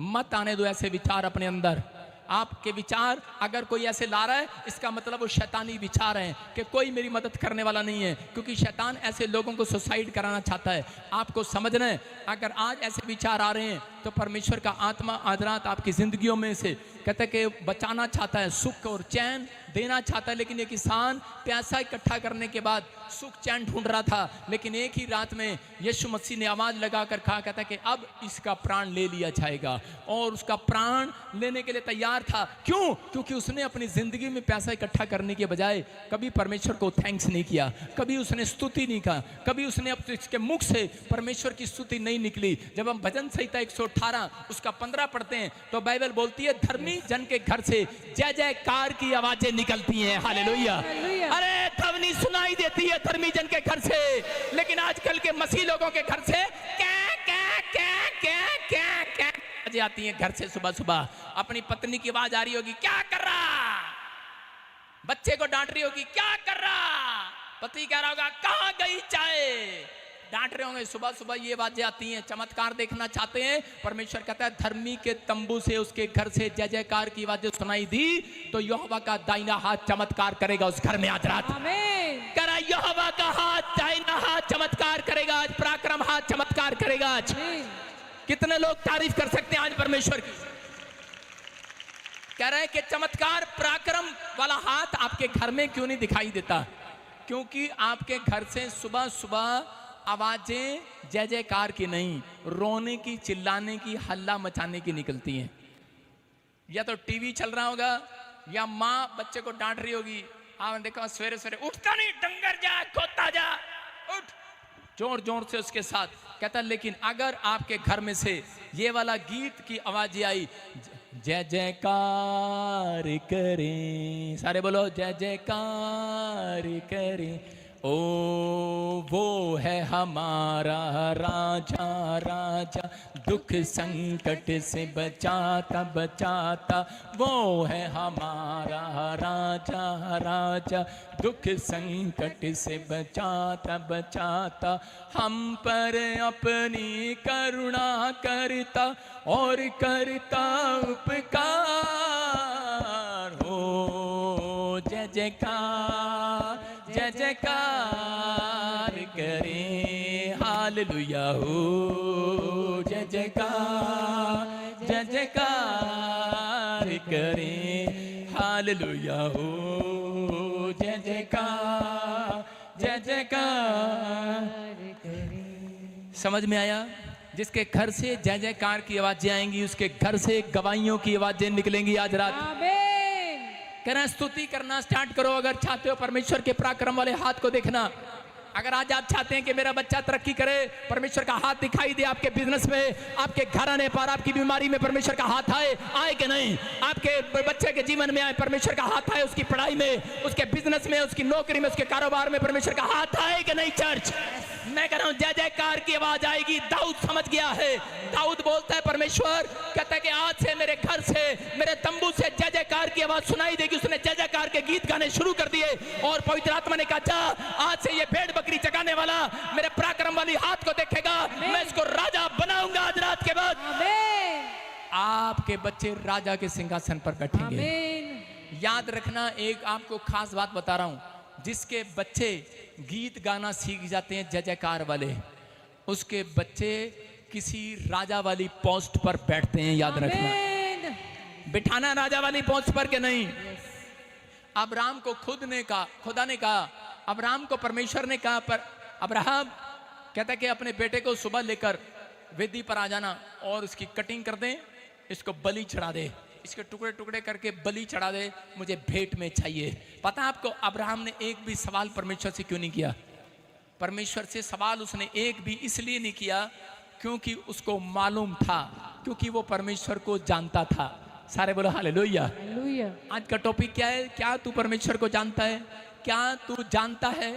मत आने दो ऐसे विचार अपने अंदर। आपके विचार अगर कोई ऐसे ला रहा है, इसका मतलब वो शैतानी विचार हैं कि कोई मेरी मदद करने वाला नहीं है, क्योंकि शैतान ऐसे लोगों को सुसाइड कराना चाहता है। आपको समझना है, अगर आज ऐसे विचार आ रहे हैं तो परमेश्वर का आत्मा आज रात आपकी जिंदगियों में से कहता है कि बचाना चाहता है, सुख और चैन देना चाहता है। लेकिन ये किसान पैसा इकट्ठा करने के बाद सुख चैन ढूंढ रहा था, लेकिन एक ही रात में यीशु मसीह ने आवाज लगाकर कहा, कहता है कि अब इसका प्राण ले लिया जाएगा। और उसका प्राण लेने के लिए तैयार था। क्यों? क्योंकि उसने अपनी जिंदगी में पैसा इकट्ठा करने के बजाय कभी परमेश्वर को थैंक्स नहीं किया, कभी उसने स्तुति नहीं कहा, कभी उसने इसके मुख से परमेश्वर की स्तुति नहीं निकली। जब हम भजन संहिता 118 उसका 15 पढ़ते हैं तो बाइबल बोलती है धर्मी जन के घर से जय जयकार की आवाजें निकलती हैं। हालेलुया। अरे ध्वनि सुनाई देती है धर्मी जन के घर से, लेकिन आजकल के मसीह लोगों के घर से क्या क्या क्या क्या क्या क्या आती है। घर से सुबह सुबह अपनी पत्नी की आवाज आ रही होगी, क्या कर रहा? बच्चे को डांट रही होगी, क्या कर रहा? पति कह रहा होगा, कहां गई चाय? डांट रहे होंगे। सुबह सुबह ये बातें आती हैं। चमत्कार देखना चाहते हैं? परमेश्वर कहता है धर्मी के तंबू से, उसके घर से जय जयकार की आवाजें सुनाई दी तो यहोवा का दाहिना हाथ चमत्कार करेगा उस घर में आज रात। करा यहोवा का हाथ, दाहिना हाथ चमत्कार करेगा आज, पराक्रम हाथ चमत्कार करेगा आज। कितने लोग तारीफ कर सकते हैं आज परमेश्वर की? कह रहे हैं कि चमत्कार पराक्रम वाला हाथ आपके घर में क्यों नहीं दिखाई देता? क्योंकि आपके घर से सुबह सुबह आवाजें जय जयकार की नहीं, रोने की, चिल्लाने की, हल्ला मचाने की निकलती हैं। या तो टीवी चल रहा होगा या माँ बच्चे को डांट रही होगी। आपने देखा सवेरे सवेरे उठता नहीं, डंगर जा, खोता जा, उठ, जोर जोर से उसके साथ कहता। लेकिन अगर आपके घर में से ये वाला गीत की आवाज आई, जय जयकार करें, सारे बोलो जय जयकार करें, ओ वो है हमारा राजा, राजा दुख संकट से बचाता बचाता, वो है हमारा राजा राजा। दुख संकट से बचाता बचाता, हम पर अपनी करुणा करता और करता उपकार। हो जय जयकार जय जयकार करें, हालेलुया हो जय जयकार जय जयकार करें, हालेलुया हो जय जयकार जय जयकार करें। समझ में आया? जिसके घर से जय जयकार की आवाजें आएंगी, उसके घर से गवाहियों की आवाजें निकलेंगी आज रात। आमीन। कहना स्तुति करना स्टार्ट करो। अगर चाहते हो परमेश्वर के पराक्रम वाले हाथ को देखना, अगर आज आप चाहते हैं कि मेरा बच्चा तरक्की करे, परमेश्वर का हाथ दिखाई दे आपके बिजनेस में, आपके घर आने पर, आपकी बीमारी में परमेश्वर का हाथ आए कि नहीं, आपके बच्चे के जीवन में आए परमेश्वर का हाथ आए, उसकी पढ़ाई में, उसके बिजनेस में, उसकी नौकरी में, उसके कारोबार में परमेश्वर का हाथ आए कि नहीं चर्च? मैं कह रहा हूं जय जयकार की आवाज आएगी। दाऊद समझ गया है। दाऊद बोलता है परमेश्वर कहता है कि आज से मेरे घर से, मेरे तंबू से जय जयकार की आवाज सुनाई देगी। उसने जय जयकार के गीत गाने शुरू कर दिए और पवित्र आत्मा ने कहा जा, आज से ये भेड़ बकरी जगाने वाला मेरे पराक्रम वाली हाथ को देखेगा, मैं इसको राजा बनाऊंगा आज रात के बाद। आमीन। आपके बच्चे राजा के सिंहासन पर बैठेंगे। आमीन। याद रखना, एक आपको खास बात बता रहा हूं, जिसके बच्चे गीत गाना सीख जाते हैं जय जयकार वाले, उसके बच्चे किसी राजा वाली पोस्ट पर बैठते हैं। याद रखना, बिठाना राजा वाली पोस्ट पर के नहीं। अब्राहम को खुदा ने कहा, अब्राहम को परमेश्वर ने कहा, पर अब्राहम कहता कि अपने बेटे को सुबह लेकर वेदी पर आ जाना और उसकी कटिंग कर दे, इसको बलि चढ़ा दे, इसके टुकड़े टुकड़े करके बलि चढ़ा दे, मुझे भेंट में चाहिए। पता है आपको अब्राहम ने एक भी सवाल परमेश्वर से क्यों नहीं किया? परमेश्वर से सवाल उसने एक भी इसलिए नहीं किया क्योंकि उसको मालूम था, क्योंकि वो परमेश्वर को जानता था। सारे बोलो हालेलुया। हालेलुया। आज का टॉपिक क्या है? क्या तू परमेश्वर को जानता है? क्या तू जानता है?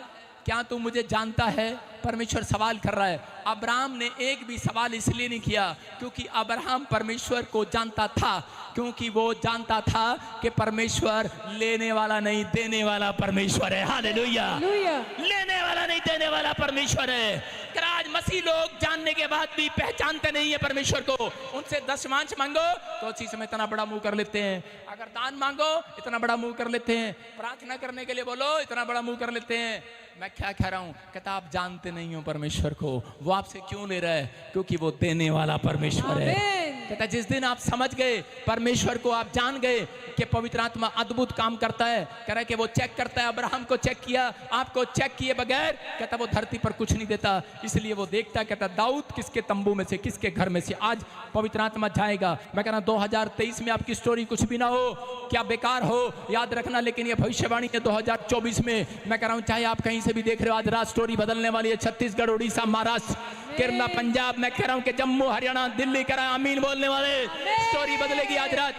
क्या तू मुझे जानता है? परमेश्वर सवाल कर रहा है। अब्राहम ने एक भी सवाल इसलिए नहीं किया क्योंकि अब्राहम परमेश्वर को जानता था, क्योंकि वो जानता था कि परमेश्वर लेने वाला नहीं देने वाला परमेश्वर है। हालेलुया। लेने वाला नहीं देने वाला परमेश्वर है। आज मसीह लोग जानने के बाद भी पहचानते नहीं है परमेश्वर को। उनसे दशमांश मांगो तो उसी समय इतना बड़ा मुंह कर लेते हैं, अगर दान मांगो इतना बड़ा मुंह कर लेते हैं, प्रार्थना करने के लिए बोलो इतना बड़ा मुंह कर लेते हैं। मैं क्या कह रहा हूं? कहता आप जानते नहीं हो परमेश्वर को। वो आपसे क्यों ले रहा है? क्योंकि वो देने वाला परमेश्वर है। कहता जिस दिन आप समझ गए परमेश्वर को, आप जान गए कि पवित्र आत्मा अद्भुत काम करता है। कह रहा है कि वो चेक करता है। अब्राहम को चेक किया, आपको चेक किए बगैर कहता वो धरती पर कुछ नहीं देता, इसलिए वो देखता। कहता दाऊद किसके तंबू में से, किसके घर में से आज पवित्र आत्मा जाएगा। मैं कह रहा 2023 में आपकी स्टोरी कुछ भी ना हो, क्या बेकार हो, याद रखना, लेकिन ये भविष्यवाणी है 2024 में। मैं कह रहा हूं चाहे आप कहीं से भी देख रहे हो, आज रात स्टोरी बदलने वाली है। छत्तीसगढ़, उड़ीसा, महाराष्ट्र, केरला, पंजाब, मैं कह रहा हूं कि जम्मू, हरियाणा, दिल्ली, कह रहा आमीन बोलने वाले, स्टोरी बदलेगी आज रात।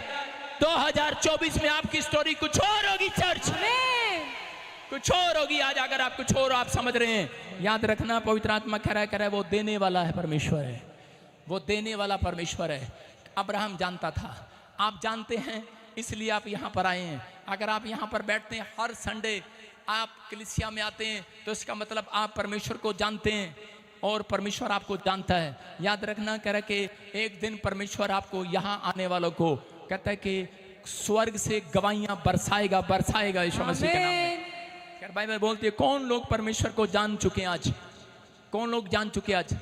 2024 में आपकी स्टोरी कुछ और होगी चर्च, कुछ और होगी आज। अगर आप कुछ और आप समझ रहे हैं, याद रखना पवित्र आत्मा कह रहा है वो देने वाला है परमेश्वर है, वो देने वाला परमेश्वर है। अब्राहम जानता था, आप जानते हैं, इसलिए आप यहाँ पर आए हैं। अगर आप यहाँ पर बैठते हैं, हर संडे आप कलीसिया में आते हैं, तो इसका मतलब आप परमेश्वर को जानते हैं और परमेश्वर आपको जानता है। याद रखना कह रहा कि एक दिन परमेश्वर आपको यहाँ आने वालों को कहता है कि स्वर्ग से गवाहियां बरसाएगा, बरसाएगा यीशु मसीह के नाम में। यार बाइबल बोलती है कौन लोग परमेश्वर को जान चुके हैं आज? कौन लोग जान चुके हैं आज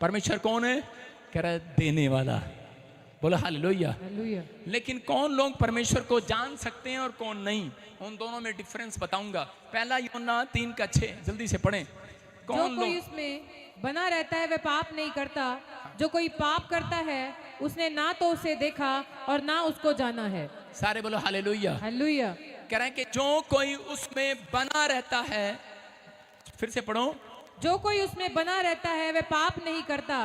परमेश्वर कौन है? कह रहा है देने वाला। बोलो हालेलुया। लेकिन कौन लोग परमेश्वर को जान सकते हैं और कौन नहीं, उन दोनों में डिफरेंस बताऊंगा। पहला यूहन्ना 3:6 जल्दी से पढ़ें। जो कोई उसमें बना रहता है वह पाप नहीं करता, जो कोई पाप करता है उसने ना तो उसे देखा और ना उसको जाना है। सारे बोलो हालेलुया। हालेलुया। कह रहे हैं कि जो कोई उसमें बना रहता है, फिर से पढ़ो, जो कोई उसमें बना रहता है वह पाप नहीं करता,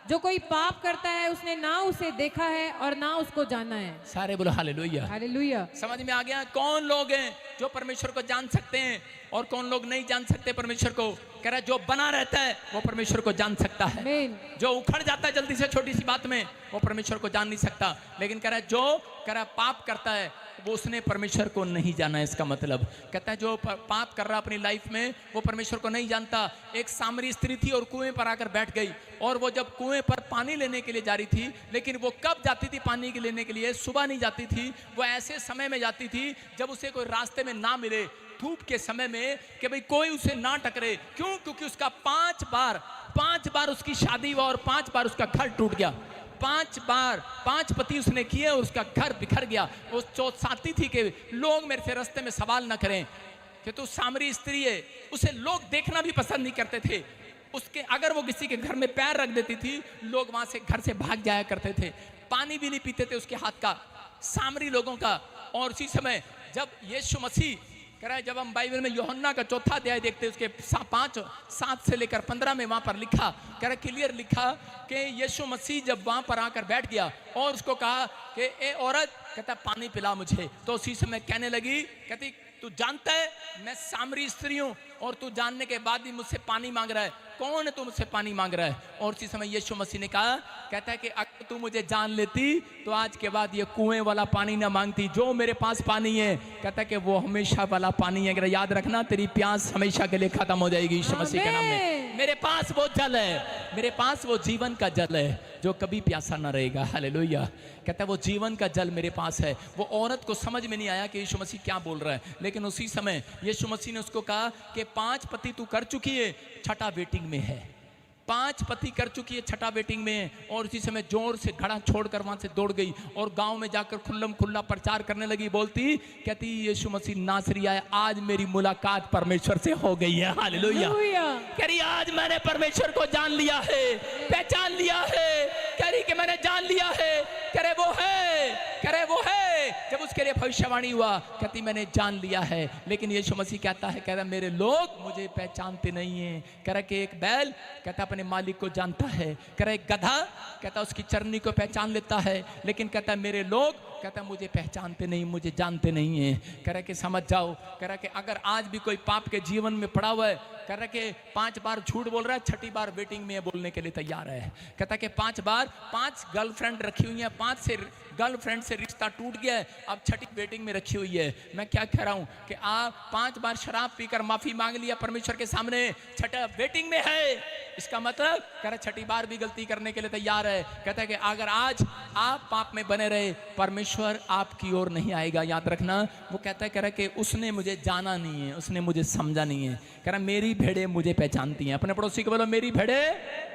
जो कोई पाप करता है उसने ना उसे देखा है और ना उसको जाना है। सारे बोलो हालेलुया। हालेलुया। समझ में आ गया कौन लोग हैं जो परमेश्वर को जान सकते हैं और कौन लोग नहीं जान सकते परमेश्वर को? कह रहा है जो बना रहता है वो परमेश्वर को जान सकता है, आमीन। जो उखड़ जाता है जल्दी से छोटी सी बात में वो परमेश्वर को जान नहीं सकता। लेकिन कह रहा है जो कह रहा है पाप करता है वो उसने परमेश्वर को नहीं जाना है। इसका मतलब कहता है जो पाप कर रहा अपनी लाइफ में वो परमेश्वर को नहीं जानता। एक सामरी स्त्री थी और कुएं पर आकर बैठ गई, और वो जब कुएं पर पानी लेने के लिए जा रही थी, लेकिन वो कब जाती थी पानी के लेने के लिए? सुबह नहीं जाती थी, वो ऐसे समय में जाती थी जब उसे कोई रास्ते में ना मिले, धूप के समय में, कि भाई कोई उसे ना टकरे। क्यों? क्योंकि उसका 5 बार उसकी शादी हुआ और 5 बार उसका घर टूट गया। 5 पति उसने किए और उसका घर बिखर गया। वो चाहती थी कि लोग मेरे से रास्ते में सवाल ना करें कि तू सामरी स्त्री है। उसे लोग देखना भी पसंद नहीं करते थे। उसके अगर वो किसी के घर में पैर रख देती थी, लोग वहां से घर से भाग जाया करते थे। पानी भी नहीं पीते थे उसके हाथ का, सामरी लोगों का। और उसी समय जब यीशु मसीह कह रहा है, जब हम बाइबल में यूहन्ना का 4 अध्याय देखते हैं, उसके 7 से लेकर 15 में वहां पर लिखा, कह रहा क्लियर लिखा कि यीशु मसीह जब वहां पर आकर बैठ गया और उसको कहा कि ए औरत, कहता पानी पिला मुझे। तो उसी समय कहने लगी, कहती तू जानता है मैं सामरी स्त्री हूं और तू जानने के बाद भी मुझसे पानी मांग रहा है, कौन है तू मुझसे पानी मांग रहा है? और उसी समय यीशु मसीह ने कहा, कहता है कि अगर तू मुझे जान लेती तो आज के बाद ये कुएं वाला पानी ना मांगती। जो मेरे पास पानी है, कहता है कि वो हमेशा वाला पानी है। अगर याद रखना, तेरी प्यास हमेशा के लिए खत्म हो जाएगी यीशु मसीह के नाम में। मेरे पास वो जल है, मेरे पास वो जीवन का जल है जो कभी प्यासा ना रहेगा। हालेलुया। कहता है वो जीवन का जल मेरे पास है। वो औरत को समझ में नहीं आया कि यीशु मसीह क्या बोल रहा है, लेकिन उसी समय यीशु मसीह ने उसको कहा कि 5 पति तू कर चुकी है, 6ठा वेटिंग में है। 5 पति कर चुकी है, 6ठा वेटिंग में है। और उसी समय जोर से घड़ा छोड़कर वहां से दौड़ गई और गांव में जाकर खुल्लम खुल्ला प्रचार करने लगी। बोलती, कहती यीशु मसीह नासरी आया, आज मेरी मुलाकात परमेश्वर से हो गई है। हालेलुया। कह रही आज मैंने परमेश्वर को जान लिया है, पहचान लिया है। कह रही कि मैंने जान लिया है। कह रहे वो है, कह रहे वो है। जब उसके लिए भविष्यवाणी हुआ, कहती मैंने जान लिया है। लेकिन यीशु मसीह कहता है, कह रहा मेरे लोग मुझे पहचानते नहीं है। कह रहा कि एक बैल, कहता अपने मालिक को जानता है। कह रहा एक गधा, कहता उसकी चरनी को पहचान लेता है। लेकिन कहता मेरे लोग, कहता मुझे पहचानते नहीं, मुझे जानते नहीं है। कह रहा कि समझ जाओ, कह रहा कि अगर आज भी कोई पाप के जीवन में पड़ा हुआ है, कह रहा कि 5 बार झूठ बोल रहा है, 6ठी बार वेटिंग में बोलने के लिए तैयार है। कहता कि 5 बार 5 गर्लफ्रेंड रखी हुई है, 5 से गर्लफ्रेंड से रिश्ता टूट गया है, अब 6ठी वेटिंग में रखी हुई है। मैं क्या कह रहा हूं कि आप 5 बार शराब पीकर माफी मांग लिया परमेश्वर के सामने, 6ठा वेटिंग में है। इसका मतलब कह रहा 6ठी बार भी गलती करने के लिए तैयार है। कहता है कि अगर आज आप पाप में बने रहे, परमेश्वर आपकी ओर नहीं आएगा। याद रखना, वो कहता है, कह रहा कि उसने मुझे जाना नहीं है, उसने मुझे समझा नहीं है। कह रहा मेरी भेड़ें मुझे पहचानती हैं। अपने पड़ोसी को बोलो मेरी भेड़ें।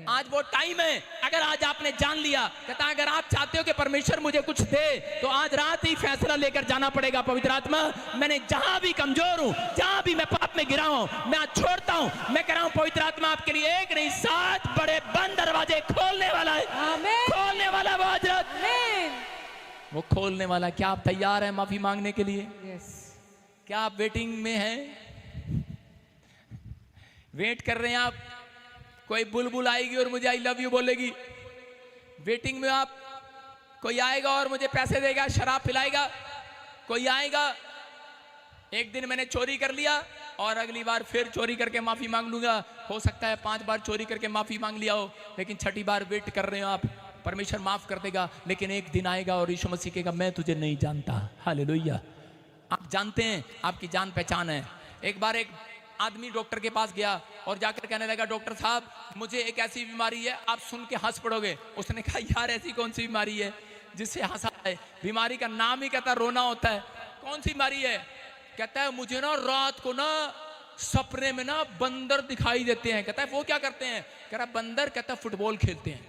आज वो टाइम है, अगर आज आपने जान लिया, कहता अगर आप चाहते हो कि परमेश्वर मुझे कुछ दे, तो आज रात ही फैसला लेकर जाना पड़ेगा। पवित्र आत्मा, मैंने जहां भी कमजोर हूं, जहां भी मैं पाप में गिरा हूं, मैं आज छोड़ता हूं। मैं कह रहा हूं पवित्र आत्मा आपके लिए 1 नहीं 7 बड़े बंद दरवाजे खोलने वाला है। खोलने वाला वो हजरत, वो खोलने वाला। क्या आप तैयार हैं माफी मांगने के लिए? क्या आप वेटिंग में हैं? वेट कर रहे हैं आप? कोई बुलबुल आएगी और मुझे आई लव यू बोलेगी। वेटिंग में आप, कोई आएगा और मुझे पैसे देगा, शराब पिलाएगा। कोई आएगा, एक दिन मैंने चोरी कर लिया और अगली बार फिर चोरी करके माफी मांग लूंगा। हो सकता है 5 बार चोरी करके माफी मांग लिया हो, लेकिन 6ठी बार वेट कर रहे हो आप, परमेश्वर माफ कर देगा। लेकिन एक दिन आएगा और यीशु मसीह कहेगा मैं तुझे नहीं जानता। हालेलुया। आप जानते हैं, आपकी जान पहचान है। एक बार एक आदमी डॉक्टर के पास गया और जाकर कहने लगा, डॉक्टर साहब मुझे एक ऐसी बीमारी है, आप सुन के हंस पड़ोगे। उसने कहा यार ऐसी कौन सी बीमारी है जिससे हंसा है? बीमारी का नाम ही कहता रोना होता है। कौन सी बीमारी है? कहता है मुझे ना रात को ना सपने में ना बंदर दिखाई देते हैं। कहता है वो क्या करते हैं? कह रहा बंदर, कहता फुटबॉल खेलते हैं।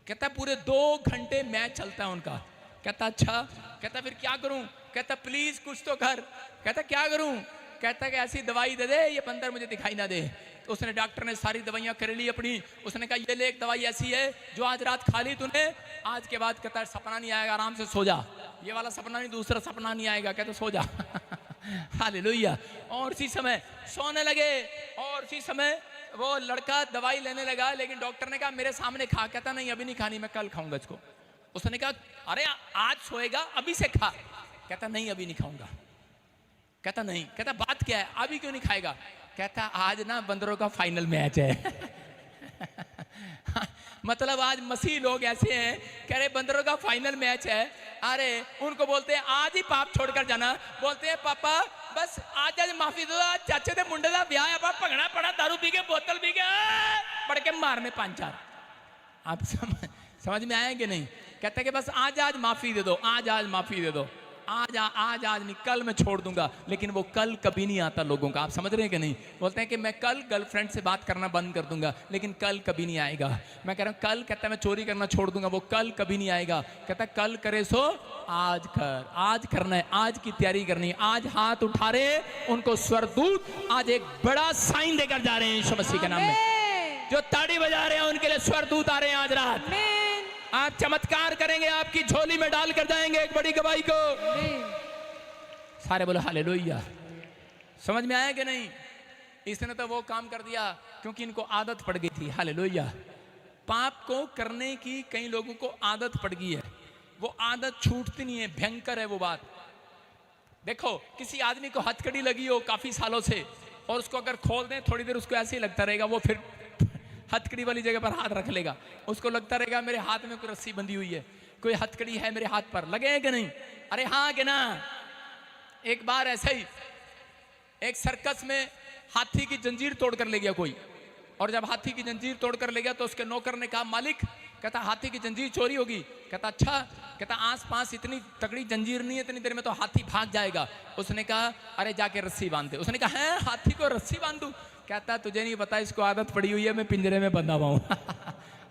कहता पूरे 2 घंटे मैच चलता है उनका। कहता अच्छा। कहता फिर क्या करूं? कहता प्लीज कुछ तो कर। कहता क्या करूं? कहता कि ऐसी दवाई दे दे ये बंदर मुझे दिखाई ना दे। तो उसने, डॉक्टर ने सारी दवाइयां कर ली अपनी। उसने कहा ये ले एक दवाई ऐसी है जो आज रात खा ली तूने, आज के बाद कहता है सपना नहीं आएगा, आराम से सो जा। ये वाला सपना नहीं, दूसरा सपना नहीं आएगा। कहता सो जा। हालेलुया। और इसी समय सोने लगे और इसी समय वो लड़का दवाई लेने लगा, लेकिन डॉक्टर ने कहा मेरे सामने खा। कहता नहीं अभी नहीं खानी, मैं कल खाऊंगा इसको। उसने कहा अरे आज सोएगा, अभी से खा। कहता नहीं अभी नहीं खाऊंगा। कहता नहीं। कहता बात क्या है, अभी क्यों नहीं खाएगा? कहता आज ना बंदरों का फाइनल मैच है। मतलब आज मसीह लोग ऐसे हैं, कह रहे बंदरों का फाइनल मैच है। अरे उनको बोलते हैं आज ही पाप छोड़कर जाना, बोलते हैं पापा बस आज आज माफी दो, आज चाचे दे मुंडे का ब्याह है, भगना पड़ा, दारू पी के बोतल पी के पड़ के मारने 5-4। आप समझ में आए कि नहीं? कहते हैं कि बस आज आज माफी दे दो, आज आज माफी दे दो, आज नहीं, कल मैं छोड़ दूंगा। लेकिन वो कल कभी नहीं आता लोगों का। आप समझ रहे हैं कि नहीं? बोलते हैं कि मैं कल गर्लफ्रेंड से बात करना बंद कर दूंगा, लेकिन कल कभी नहीं आएगा। मैं कह रहा हूं कल, कहता है मैं चोरी करना छोड़ दूंगा, वो कल कभी नहीं आएगा। कहता है कल करे सो आज कर, आज करना है, आज की तैयारी करनी है। आज हाथ उठा रहे उनको स्वर्गदूत आज एक बड़ा साइन देकर जा रहे हैं यीशु मसीह के नाम में। जो ताड़ी बजा रहे हैं उनके लिए स्वर्गदूत आ रहे हैं आज रात। आप चमत्कार करेंगे, आपकी झोली में डाल कर जाएंगे एक बड़ी गवाही को। सारे बोलो हालेलुया। समझ में आया कि नहीं? इसने तो वो काम कर दिया क्योंकि इनको आदत पड़ गई थी। हालेलुया। पाप को करने की कई लोगों को आदत पड़ गई है, वो आदत छूटती नहीं है। भयंकर है वो बात। देखो किसी आदमी को हथकड़ी लगी हो काफी सालों से, और उसको अगर खोल दें थोड़ी देर उसको ऐसे ही लगता रहेगा, वो फिर हथकड़ी वाली जगह पर हाथ रख लेगा, उसको लगता रहेगा मेरे हाथ में कोई रस्सी बंधी हुई है, कोई हथकड़ी है मेरे हाथ पर। लगे हैं कि नहीं? अरे हाँ कि ना? एक बार ऐसे ही एक सर्कस में हाथी की जंजीर तोड़कर ले गया कोई, और जब हाथी की जंजीर तोड़कर ले गया तो उसके नौकर ने कहा मालिक, कहता हाथी की जंजीर चोरी होगी। कहता अच्छा, कहता आस पास इतनी तगड़ी जंजीर नहीं है, इतनी देर में तो हाथी भाग जाएगा। उसने कहा अरे जाके रस्सी बांध दे। उसने कहा है हाथी को रस्सी बांध दूं? कहता तुझे नहीं पता, इसको आदत पड़ी हुई है, मैं पिंजरे में बंधा हुआ हूं।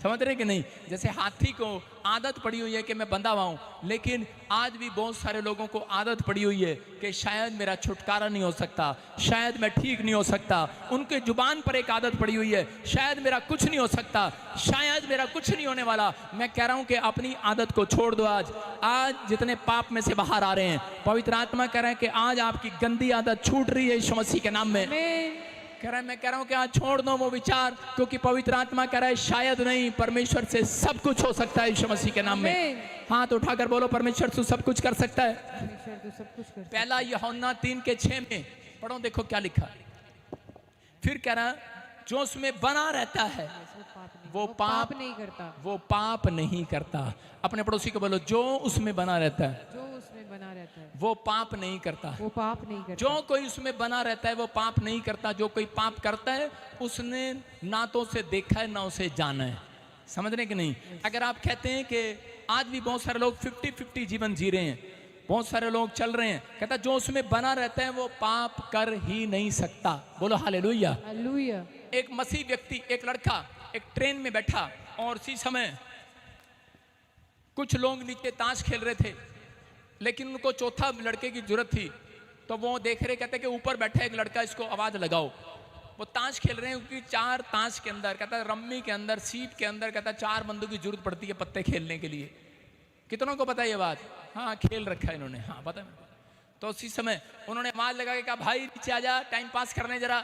समझ रहे कि नहीं? जैसे हाथी को आदत पड़ी हुई है कि मैं बंधा हुआ हूं, लेकिन आज भी बहुत सारे लोगों को आदत पड़ी हुई है कि शायद मेरा छुटकारा नहीं हो सकता, शायद मैं ठीक नहीं हो सकता। उनके जुबान पर एक आदत पड़ी हुई है, शायद मेरा कुछ नहीं हो सकता, शायद मेरा कुछ नहीं होने वाला। मैं कह रहा हूं कि अपनी आदत को छोड़ दो। आज जितने पाप में से बाहर आ रहे हैं, पवित्र आत्मा कह रहे हैं कि आज आपकी गंदी आदत छूट रही है यीशु मसीह के नाम में। मैं कह रहा हूं कि आज छोड़ दो वो विचार, क्योंकि पवित्र आत्मा कह रहा है शायद नहीं, परमेश्वर से सब कुछ हो सकता है यीशु मसीह के नाम में। हाथ उठाकर बोलो परमेश्वर तू सब कुछ कर सकता है। पहला यूहन्ना 3:6 में पढ़ो, देखो क्या लिखा। फिर कह रहा जो उसमें बना रहता है वो पाप नहीं करता, वो पाप नहीं करता। अपने पड़ोसी को बोलो जो उसमें बना रहता है, जो उसमें बना रहता है वो पाप नहीं करता, वो पाप नहीं करता। जो कोई उसमें बना रहता है वो पाप नहीं करता। जो कोई पाप करता है उसने ना तो उसे देखा है ना उसे जाना है। समझ रहे कि नहीं? अगर आप कहते हैं कि आज भी बहुत सारे लोग 50-50 जीवन जी रहे हैं, बहुत सारे लोग चल रहे हैं, कहता जो उसमें बना रहता है वो पाप कर ही नहीं सकता। बोलो हालेलुया। हालेलुया। एक मसीह व्यक्ति, एक लड़का एक ट्रेन में बैठा, और उसी समय कुछ लोग नीचे ताश खेल रहे थे, लेकिन उनको चौथा लड़के की जरूरत थी। तो वो देख रहे, कहते कि ऊपर बैठा एक लड़का, इसको आवाज लगाओ। वो ताश खेल रहे हैं, क्योंकि 4 ताश के अंदर, कहता रम्मी के अंदर, सीप के अंदर, कहता 4 बंदों की जरूरत पड़ती है पत्ते खेलने के लिए। कितनों को पता है ये बात? हाँ खेल रखा है इन्होंने, हाँ पता है। तो उसी समय उन्होंने आवाज लगा के कहा भाई नीचे आ जा, टाइम पास करने जरा।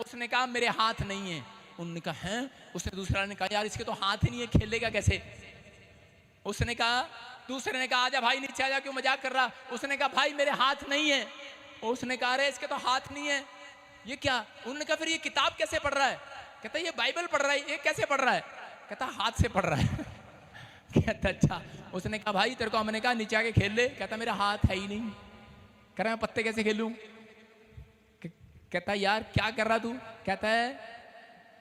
उसने कहा मेरे हाथ नहीं है। उन्होंने कहा हैं? उसने दूसरा ने कहा यार इसके तो हाथ ही नहीं है, खेलेगा कैसे? उसने कहा, दूसरे ने कहा आजा भाई नीचे आजा, क्यों मजाक कर रहा? उसने कहा भाई मेरे हाथ नहीं है। उसने कहा अरे इसके तो हाथ नहीं है, ये क्या? उन्होंने कहा फिर ये किताब कैसे पढ़ रहा है? कहता ये बाइबल पढ़ रहा है। ये कैसे पढ़ रहा है? कहता हाथ से पढ़ रहा है। कहता अच्छा। उसने कहा भाई तेरे को हमने कहा नीचे आके खेल ले। कहता मेरा हाथ है ही नहीं। कह रहा मैं पत्ते कैसे खेलूं? कहता यार क्या कर रहा तू? कहता है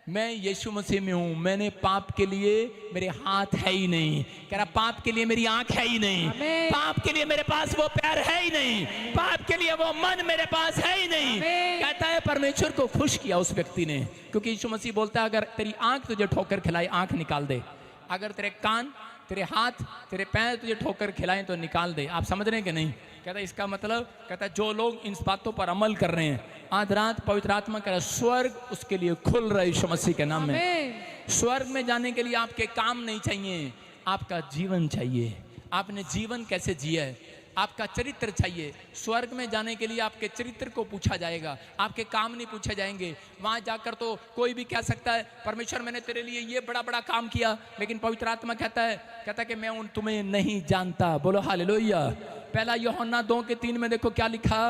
मैं यीशु मसीह में हूं, मैंने पाप के लिए मेरे हाथ है ही नहीं। कह रहा पाप के लिए मेरी आंख है ही नहीं, पाप के लिए मेरे पास वो पैर है ही नहीं, पाप के लिए वो मन मेरे पास है ही नहीं। कहता है परमेश्वर को खुश किया उस व्यक्ति ने, क्योंकि यीशु मसीह बोलता है अगर तेरी आंख तुझे ठोकर खिलाए आंख निकाल दे, अगर तेरे कान, तेरे हाथ, तेरे पैर तुझे ठोकर खिलाएं तो निकाल दे। आप समझ रहे हैं कि नहीं? कहता इसका मतलब, कहता जो लोग इन बातों पर अमल कर रहे हैं, आज रात पवित्र आत्मा कह रहा स्वर्ग उसके लिए खुल रहा है यीशु मसीह के नाम में। स्वर्ग में जाने के लिए आपके काम नहीं चाहिए, आपका जीवन चाहिए। आपने जीवन कैसे जिया है, आपका चरित्र चाहिए। स्वर्ग में जाने के लिए आपके चरित्र को पूछा जाएगा, आपके काम नहीं पूछे जाएंगे। वहां जाकर तो कोई भी कह सकता है परमेश्वर मैंने तेरे लिए ये बड़ा बड़ा काम किया, लेकिन पवित्र आत्मा कहता है कि मैं तुम्हें नहीं जानता। बोलो हालेलुया। पहला यूहन्ना 2:3 में देखो क्या लिखा,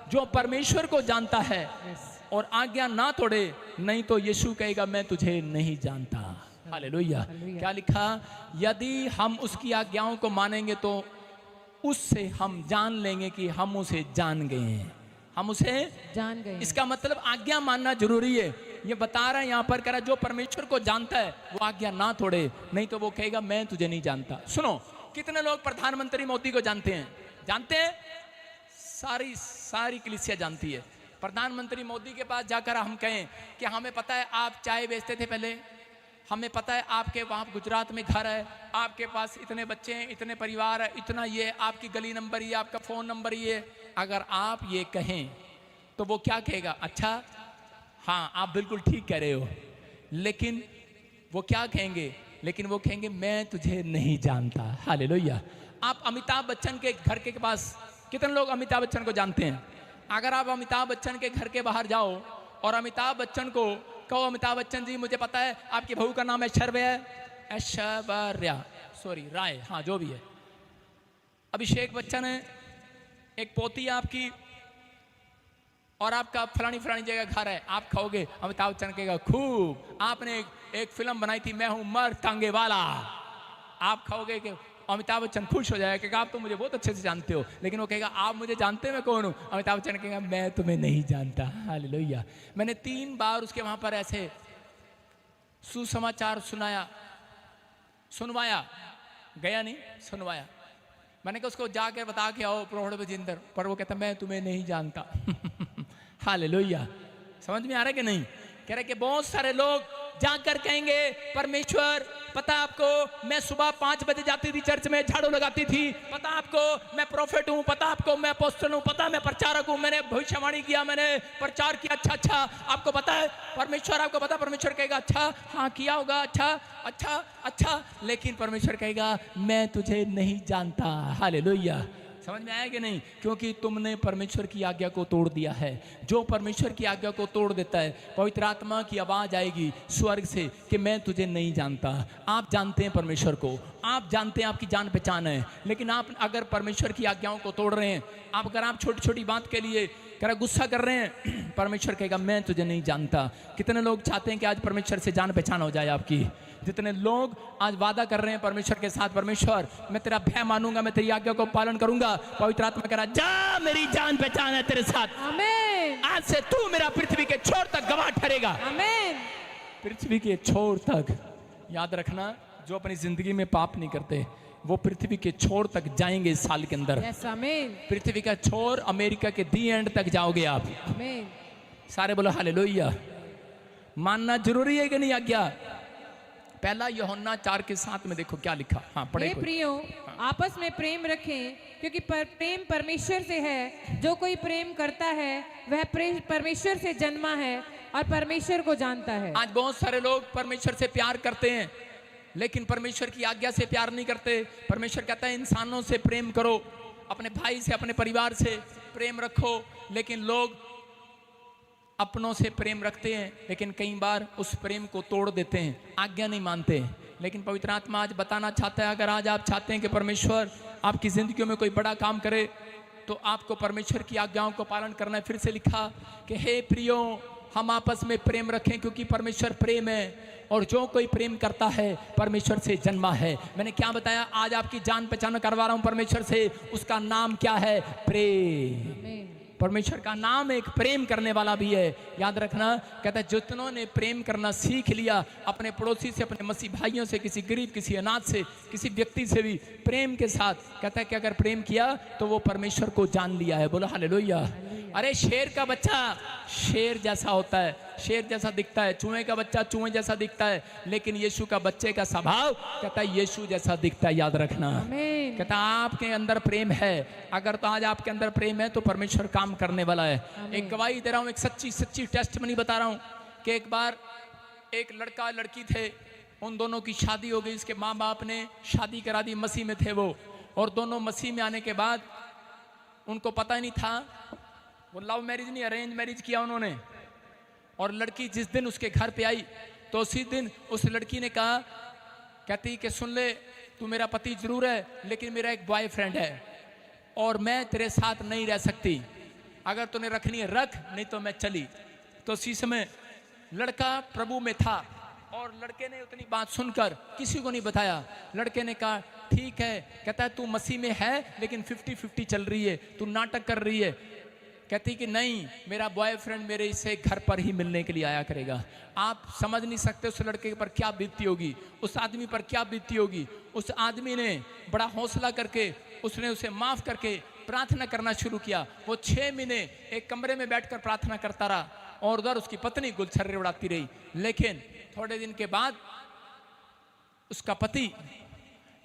जो परमेश्वर को जानता है और आज्ञा ना तोड़े, नहीं तो यीशु कहेगा मैं तुझे नहीं जानता। हालेलुया। हालेलुया। क्या लिखा? यदि हम उसकी आज्ञाओं को मानेंगे तो उससे हम जान लेंगे कि हम उसे जान गए हैं, हम उसे जान गए हैं। इसका मतलब आज्ञा मानना जरूरी है। ये बता रहा है यहाँ पर, कह रहा जो परमेश्वर को जानता है वो आज्ञा ना तोड़े, नहीं तो वो कहेगा मैं तुझे नहीं जानता। सुनो, कितने लोग प्रधानमंत्री मोदी को जानते हैं? जानते हैं? सारी कलीसिया जानती है। प्रधानमंत्री मोदी के पास जाकर हम कहें कि हमें पता है आप चाय बेचते थे पहले, हमें पता है आपके वहाँ गुजरात में घर है, आपके पास इतने बच्चे हैं, इतने परिवार है, इतना ये, आपकी गली नंबर ये, आपका फ़ोन नंबर ये। अगर आप ये कहें तो वो क्या कहेगा? अच्छा हाँ आप बिल्कुल ठीक कह रहे हो, लेकिन वो क्या कहेंगे? लेकिन वो कहेंगे मैं तुझे नहीं जानता। हालेलुया। आप अमिताभ बच्चन के घर के पास, कितने लोग अमिताभ बच्चन को जानते हैं? अगर आप अमिताभ बच्चन के घर के बाहर जाओ और अमिताभ बच्चन को कहो अमिताभ बच्चन जी मुझे पता है आपकी बहू का नाम ऐश्वर्या राय, हाँ जो भी है, अभिषेक बच्चन है, एक पोती है आपकी, और आपका फलानी जगह घर है, आप कहोगे अमिताभ बच्चन कहेगा खूब, आपने एक फिल्म बनाई थी मैं हूं मर्द टांगे वाला, आप कहोगे कि अमिताभ बच्चन खुश हो जाएगा, क्योंकि आप तो मुझे बहुत अच्छे से जानते हो। लेकिन वो कहेगा आप मुझे जानते हैं मैं कौन हूँ? अमिताभ बच्चन कहेगा मैं तुम्हें नहीं जानता। हालेलुया। मैंने 3 बार उसके वहाँ पर ऐसे सुसमाचार सुनवाया, गया नहीं, सुनवाया। मैंने कहा उसको जाकर बता के आओ प्रोढ़ बजिंदर, पर वो कहता मैं तुम्हें नहीं जानता। हालेलुया। समझ में आ रहा है कि नहीं? कह रहे कि बहुत सारे लोग जाकर कहेंगे परमेश्वर पता आपको मैं सुबह 5 बजे जाती थी चर्च में, झाड़ू लगाती थी, पता आपको मैं प्रोफेट हूँ, पता आपको मैं अपोस्टल हूँ, पता मैं प्रचारक हूँ, मैंने भविष्यवाणी किया, मैंने प्रचार किया, अच्छा आपको पता है परमेश्वर, आपको पता? परमेश्वर कहेगा अच्छा हाँ किया होगा, अच्छा, लेकिन परमेश्वर कहेगा मैं तुझे नहीं जानता। हालेलुया। समझ में आया कि नहीं? क्योंकि तुमने परमेश्वर की आज्ञा को तोड़ दिया है। जो परमेश्वर की आज्ञा को तोड़ देता है, पवित्र आत्मा की आवाज आएगी स्वर्ग से कि मैं तुझे नहीं जानता। आप जानते हैं परमेश्वर को, आप जानते हैं आपकी जान पहचान है, लेकिन आप अगर परमेश्वर की आज्ञाओं को तोड़ रहे हैं, अगर आप छोटी छोटी बात के लिए गुस्सा कर रहे हैं, परमेश्वर कहेगा मैं तुझे नहीं जानता। कितने लोग चाहते हैं कि आज परमेश्वर से जान पहचान हो जाए आपकी? जितने लोग आज वादा कर रहे हैं परमेश्वर के साथ, परमेश्वर मैं तेरा भय मानूंगा, मैं तेरी आज्ञा को पालन करूंगा, पवित्र आत्मा कह रहा जा मेरी जान पहचान है तेरे साथ, आमीन। आज से तू मेरा पृथ्वी के छोर तक गवाह ठहरेगा। आमीन। पृथ्वी के छोर तक, याद रखना, जो अपनी जिंदगी में पाप नहीं करते वो पृथ्वी के छोर तक जाएंगे इस साल के अंदर। यस आमीन। पृथ्वी का छोर, अमेरिका के दी एंड तक जाओगे आप। आमीन। सारे बोलो हालेलुया। मानना जरूरी है कि नहीं आज्ञा? पहला यूहन्ना 4:7 में देखो क्या लिखा। हाँ पढ़े। हे प्रियो आपस में प्रेम रखें, क्योंकि प्रेम परमेश्वर से है। जो कोई प्रेम करता है वह परमेश्वर से जन्मा है और परमेश्वर को जानता है। आज बहुत सारे लोग परमेश्वर से प्यार करते हैं, लेकिन परमेश्वर की आज्ञा से प्यार नहीं करते। परमेश्वर कहता है इंसानों से प्रेम करो, अपने भाई से, अपने परिवार से प्रेम रखो, लेकिन लोग अपनों से प्रेम रखते हैं, लेकिन कई बार उस प्रेम को तोड़ देते हैं, आज्ञा नहीं मानते। लेकिन पवित्र आत्मा आज बताना चाहता है, अगर आज आप चाहते हैं कि परमेश्वर आपकी जिंदगियों में कोई बड़ा काम करे, तो आपको परमेश्वर की आज्ञाओं को पालन करना है। फिर से लिखा कि हे प्रियो हम आपस में प्रेम रखें, क्योंकि परमेश्वर प्रेम है, और जो कोई प्रेम करता है परमेश्वर से जन्मा है। मैंने क्या बताया? आज आपकी जान पहचान करवा रहा हूं परमेश्वर से। उसका नाम क्या है? प्रेम। परमेश्वर का नाम एक प्रेम करने वाला भी है। याद रखना, कहता है जितनों ने प्रेम करना सीख लिया, अपने पड़ोसी से, अपने मसीह भाइयों से, किसी गरीब, किसी अनाथ से, किसी व्यक्ति से भी प्रेम के साथ, कहता है कि अगर प्रेम किया तो वो परमेश्वर को जान लिया है। बोलो हालेलुया। अरे शेर का बच्चा शेर जैसा होता है, शेर जैसा दिखता है, चूहे का बच्चा चूहे जैसा दिखता है, लेकिन यीशु का बच्चे का स्वभाव कहता है यीशु जैसा दिखता है। याद रखना, कहता आपके अंदर प्रेम है। अगर तो आज आपके अंदर प्रेम है तो परमेश्वर काम करने वाला है। एक गवाही दे रहा हूं, एक सच्ची टेस्टमनी बता रहा हूं कि एक बार एक लड़का लड़की थे, उन दोनों की शादी हो गई। इसके माँ बाप ने शादी करा दी, मसीह में थे वो, और दोनों मसीह में आने के बाद उनको पता ही नहीं था, वो लव मैरिज नहीं अरेंज मैरिज किया उन्होंने। और लड़की जिस दिन उसके घर पे आई तो उसी दिन उस लड़की ने कहा, कहती कि सुन ले, तू मेरा पति जरूर है, लेकिन मेरा एक बॉयफ्रेंड है और मैं तेरे साथ नहीं रह सकती। अगर तूने रखनी है रख, नहीं तो मैं चली। तो उसी समय लड़का प्रभु में था और लड़के ने उतनी बात सुनकर किसी को नहीं बताया। लड़के ने कहा ठीक है, कहता है तू मसीह में है लेकिन 50-50 चल रही है, तू नाटक कर रही है। कहती कि नहीं, मेरा बॉयफ्रेंड मेरे से घर पर ही मिलने के लिए आया करेगा। आप समझ नहीं सकते उस लड़के पर क्या बीतती होगी, उस आदमी पर क्या बीतती होगी। उस आदमी ने बड़ा हौसला करके उसने उसे माफ करके प्रार्थना करना शुरू किया। वो 6 महीने एक कमरे में बैठकर प्रार्थना करता रहा और उधर उसकी पत्नी गुलछर्रे उड़ाती रही। लेकिन थोड़े दिन के बाद उसका पति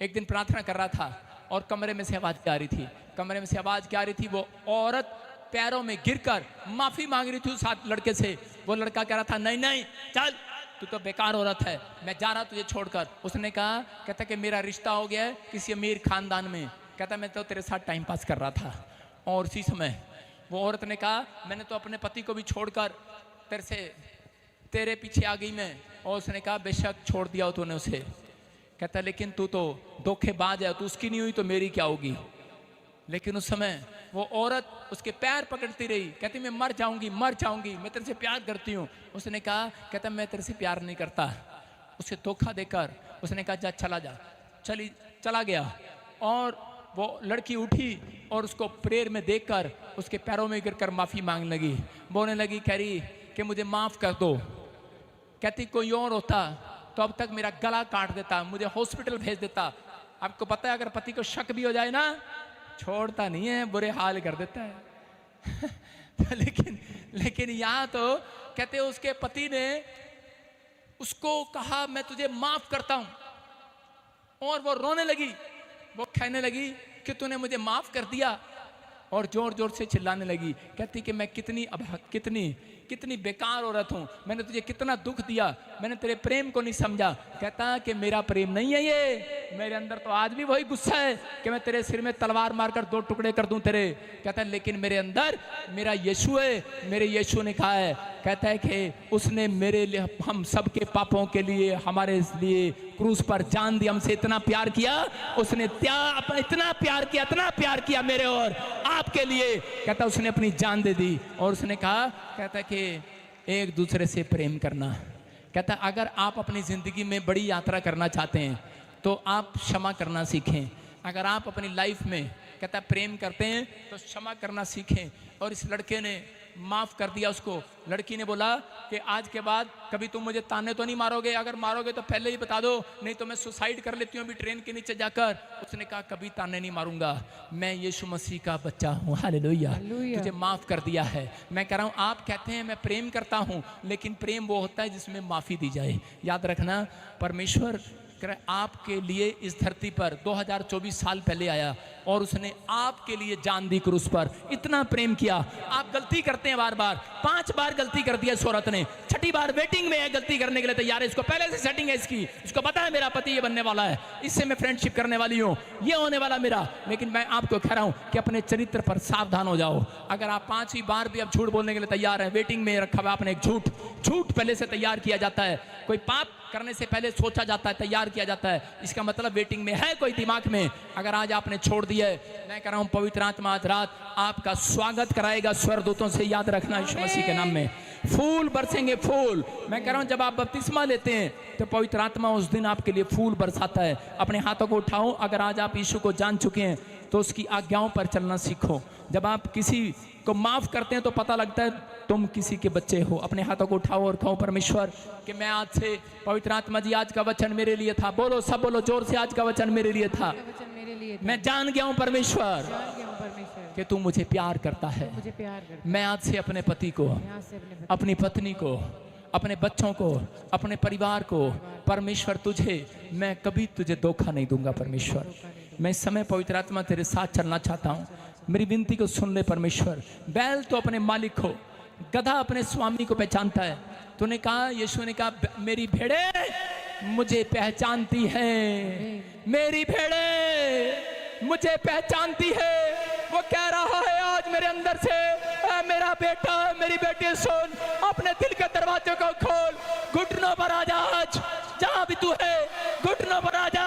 एक दिन प्रार्थना कर रहा था और कमरे में से आवाज क्या आ रही थी, कमरे में से आवाज क्या आ रही थी, वो औरत पैरों में गिरकर माफी मांग रही थी उस लड़के से। वो लड़का कह रहा था नहीं नहीं चल, तू तो बेकार औरत है, मैं जा रहा तुझे छोड़कर। उसने कहा, कहता कि मेरा रिश्ता हो गया है किसी अमीर खानदान में, कहता मैं तो तेरे साथ टाइम पास कर रहा था। और उसी समय वो औरत ने कहा मैंने तो अपने पति को भी छोड़कर तेरे पीछे आ गई मैं। और उसने कहा बेशक छोड़ दिया हो तूने उसे, कहता लेकिन तू तो धोखेबाज है, तू उसकी नहीं हुई तो मेरी क्या होगी। लेकिन उस समय वो औरत उसके पैर पकड़ती रही, कहती मैं मर जाऊंगी मैं तेरे से प्यार करती हूँ। उसने कहा, कहता मैं तेरे से प्यार नहीं करता। उसे धोखा देकर उसने कहा जा चला जा, चला गया। और वो लड़की उठी और उसको प्रेयर में देखकर उसके पैरों में गिरकर माफी मांगने लगी, बोलने लगी, कह रही कि मुझे माफ कर दो। कहती कोई और होता तो अब तक मेरा गला काट देता, मुझे हॉस्पिटल भेज देता। आपको पता है अगर पति को शक भी हो जाए ना, छोड़ता नहीं है, बुरे हाल कर देता है। लेकिन यहाँ तो कहते उसके पति ने उसको कहा मैं तुझे माफ करता हूं। और वो रोने लगी, वो कहने लगी कि तूने मुझे माफ कर दिया। और जोर जोर से चिल्लाने लगी, कहती कि मैं कितनी बेकार औरत हूँ, मैंने तुझे कितना दुख दिया, मैंने तेरे प्रेम को नहीं समझा। कहता कि मेरा प्रेम नहीं है ये, मेरे अंदर तो आज भी वही गुस्सा है कि मैं तेरे सिर में तलवार मारकर 2 टुकड़े कर दूं तेरे। कहता है लेकिन मेरे अंदर मेरा यीशु है, मेरे यीशु ने कहा है, कहता है कि उसने मेरे लिए, हम सबके पापों के लिए, हमारे लिए क्रूस पर जान दी, हमसे इतना प्यार किया, उसने इतना प्यार किया मेरे और आपके लिए। कहता उसने अपनी जान दे दी। और उसने कहा, कहता कि एक दूसरे से प्रेम करना। कहता अगर आप अपनी जिंदगी में बड़ी यात्रा करना चाहते हैं तो आप क्षमा करना सीखें। अगर आप अपनी लाइफ में कहता प्रेम करते हैं तो क्षमा करना सीखें। और इस लड़के ने माफ कर दिया उसको। लड़की ने बोला कि आज के बाद कभी तुम मुझे ताने तो नहीं मारोगे, अगर मारोगे तो पहले ही बता दो, नहीं तो मैं सुसाइड कर लेती हूँ अभी ट्रेन के नीचे जाकर। उसने कहा कभी ताने नहीं मारूंगा, मैं यीशु मसीह का बच्चा हूँ, हालेलुया, तुझे माफ कर दिया है। मैं कह रहा हूँ आप कहते हैं मैं प्रेम करता हूँ, लेकिन प्रेम वो होता है जिसमें माफी दी जाए। याद रखना परमेश्वर आपके लिए इस धरती पर 2024 साल पहले आया और उसने आपके लिए जान दी क्रूस पर। इतना प्रेम किया। आप गलती करते हैं बार बार, 5 बार गलती कर दिया इस औरत ने, 6ठी बार वेटिंग में है, गलती करने के लिए तैयार है। इसको पहले से सेटिंग है इसकी, इसको पता है मेरा पति ये बनने वाला है, इससे मैं फ्रेंडशिप करने वाली हूँ, ये होने वाला मेरा। लेकिन मैं आपको कह रहा हूँ कि अपने चरित्र पर सावधान हो जाओ। अगर आप 5वीं बार भी अब झूठ बोलने के लिए तैयार है, वेटिंग में रखा हुआ आपने एक झूठ पहले से तैयार किया जाता है। कोई पाप करने से पहले सोचा जाता है, तैयार किया जाता है, इसका मतलब वेटिंग में है कोई दिमाग में। अगर आज आपने छोड़ दिया है, मैं कह रहा हूं पवित्र आत्मा आज रात आपका स्वागत कराएगा स्वर्गदूतों से। याद रखना यीशु मसीह के नाम में फूल बरसेंगे, फूल। मैं कह रहा हूं जब आप बपतिस्मा लेते हैं तो पवित्र आत्मा उस दिन आपके लिए फूल बरसाता है। अपने हाथों को उठाओ। अगर आज आप यीशु को जान चुके हैं तो उसकी आज्ञाओं पर चलना सीखो। जब आप किसी को माफ करते हैं तो पता लगता है तुम किसी के बच्चे हो। अपने हाथों को उठाओ और कहो परमेश्वर कि मैं आज से, पवित्र आत्मा जी आज का वचन मेरे लिए था। बोलो, सब बोलो जोर से, आज का वचन मेरे लिए था। मैं जान गया हूं परमेश्वर कि तू मुझे प्यार करता है। मैं आज से अपने पति को, अपनी पत्नी को, अपने बच्चों को, अपने परिवार को, परमेश्वर तुझे, मैं कभी तुझे धोखा नहीं दूंगा। परमेश्वर मैं इस समय पवित्र आत्मा तेरे साथ चलना चाहता हूँ। मेरी विनती को सुन ले परमेश्वर। बैल तो अपने मालिक को, गधा अपने स्वामी को पहचानता है। तूने कहा, यीशु ने कहा मेरी भेड़ें मुझे पहचानती है, मेरी भेड़ें मुझे पहचानती है। वो कह रहा है आज मेरे अंदर से, मेरा बेटा, मेरी बेटी सुन, अपने दिल के दरवाजे को खोल, घुटनों पर आ जा। आज जहां भी तू है घुटनों पर आ जा।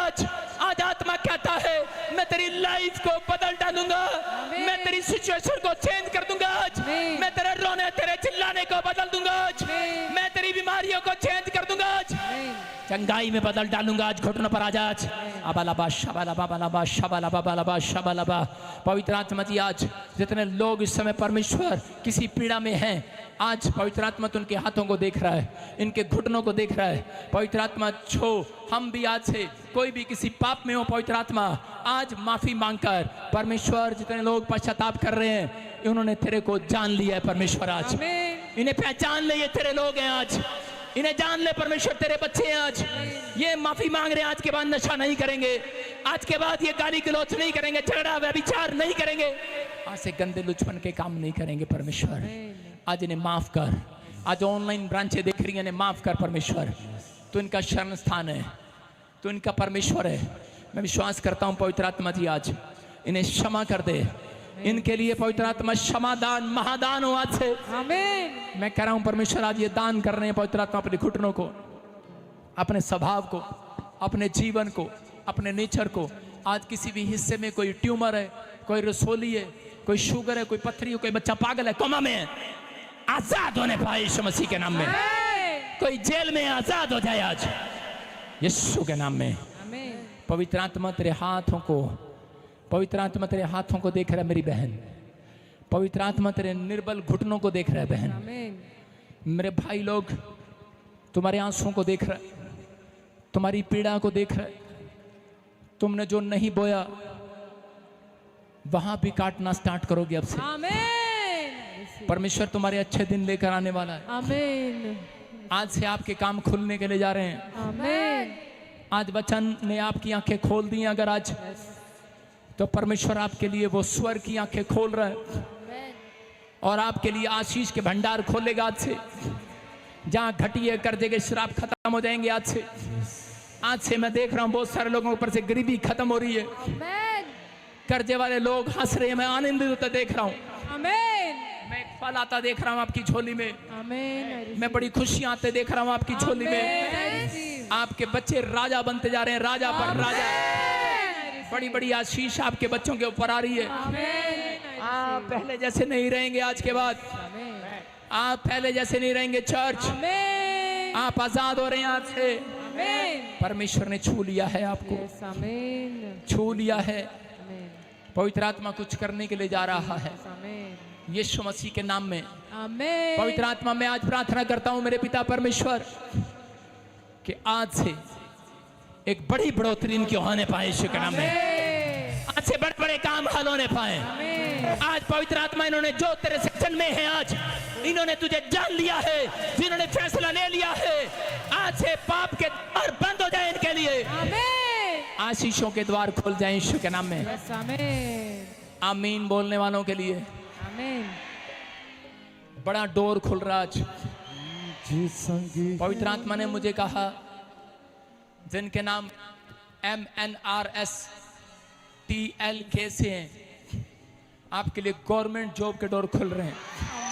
आज आत्मा कहता है मैं तेरी लाइफ को बदल डालूंगा, मैं तेरी सिचुएशन को चेंज कर दूंगा। आज मैं तेरे रोने, तेरे चिल्लाने को बदल दूंगा। आज चंगाई में बदल डालूंगा आज, घुटनों पर आज आज। अबालाबा शबालाबा बालाबा शबालाबा बालाबा शबालाबा। पवित्र आत्मा जी आज जितने लोग इस समय परमेश्वर किसी पीड़ा में हैं, आज पवित्र आत्मा तो उनके हाथों को देख रहा है, इनके घुटनों को देख रहा है। पवित्र आत्मा छो हम भी आज से कोई भी किसी पाप में हो, पवित्र आत्मा आज माफी मांगकर परमेश्वर जितने लोग पश्चाताप कर रहे हैं, उन्होंने तेरे को जान लिया है परमेश्वर। आज इन्हें पहचान ले, ये तेरे लोग हैं आज, इन्हें जान ले परमेश्वर तेरे बच्चे हैं आज। ये माफी मांग रहे हैं, आज के बाद नशा नहीं करेंगे, आज के बाद ये गाली गलौच नहीं करेंगे, झगड़ा व्यभिचार नहीं करेंगे, आज से गंदे लुचपन के काम नहीं करेंगे परमेश्वर। आज इन्हें माफ कर। आज ऑनलाइन ब्रांचें देख रही हैं, इन्हें माफ कर परमेश्वर। तो इनका शरण स्थान है, तो इनका परमेश्वर है। मैं विश्वास करता हूं पवित्र आत्मा जी आज इन्हें क्षमा कर दे। इनके लिए पवित्र आत्मा क्षमादान महादान हो आज से। आमीन। मैं कह रहा हूं परमेश्वर आज ये दान कर रहे हैं पवित्र आत्मा, अपने घुटनों को, अपने स्वभाव को, अपने जीवन को, अपने नेचर को। आज किसी भी हिस्से में कोई ट्यूमर है, कोई रसोली है, कोई शुगर है, कोई पथरी है, कोई बच्चा पागल है, कोमा में है, आजाद होने पाए यीशु मसीह के नाम में। कोई जेल में आजाद हो जाए आज यीशु के नाम में। पवित्र आत्मा तेरे हाथों को, पवित्र आत्मा तेरे हाथों को देख रहा है मेरी बहन। पवित्र आत्मा तेरे निर्बल घुटनों को देख रहा है बहन। मेरे भाई लोग तुम्हारे आंसुओं को देख रहा है, तुम्हारी पीड़ा को देख रहा है। तुमने जो नहीं बोया वहां भी काटना स्टार्ट करोगे अब से। आमीन। परमेश्वर तुम्हारे अच्छे दिन लेकर आने वाला है। आमीन। आज से आपके काम खुलने के लिए जा रहे हैं। आमीन। आज वचन ने आपकी आंखें खोल दी। अगर आज तो परमेश्वर आपके लिए वो स्वर की आंखें खोल रहा है और आपके लिए आशीष के भंडार खोलेगा आज से। जहां घटिया कर्जे के श्राप खत्म हो जाएंगे आज से। आज से मैं देख रहा हूं बहुत सारे लोगों के ऊपर से गरीबी खत्म हो रही है। कर्जे वाले लोग हंस रहे हैं, मैं आनंदित होता देख रहा हूं। आमीन। मैं एक फल आता देख रहा हूं आपकी झोली में। आमीन। मैं बड़ी खुशियां आते देख रहा हूं आपकी झोली में। आपके बच्चे राजा बनते जा रहे हैं, राजा पर राजा। बड़ी बड़ी आशीष आपके बच्चों के ऊपर आ रही है। आप पहले जैसे नहीं रहेंगे आज के बाद। आप पहले जैसे नहीं रहेंगे चर्च। आप आजाद हो रहे हैं आज से। परमेश्वर ने छू लिया है आपको, छू लिया है। पवित्र आत्मा कुछ करने के लिए जा रहा है यीशु मसीह के नाम में। पवित्र आत्मा मैं आज प्रार्थना करता हूं मेरे पिता परमेश्वर कि आज से एक बड़ी बढ़ोतरी इनकी होने पाए यीशु के नाम में। आज से बड़े बड़े काम हल होने पाए। आज पवित्र आत्मा इन्होंने जो तेरे से जन्मे हैं, आज इन्होंने तुझे जान लिया है, जिन्होंने फैसला ले लिया है, आज से पाप के द्वार बंद हो जाए इनके लिए। आशीषों के द्वार खुल जाए यीशु के नाम में। आमीन बोलने वालों के लिए बड़ा डोर खुल रहा आज। पवित्र आत्मा ने मुझे कहा जिनके नाम MNRSTLK से हैं, आपके लिए गवर्नमेंट जॉब के डोर खुल रहे हैं।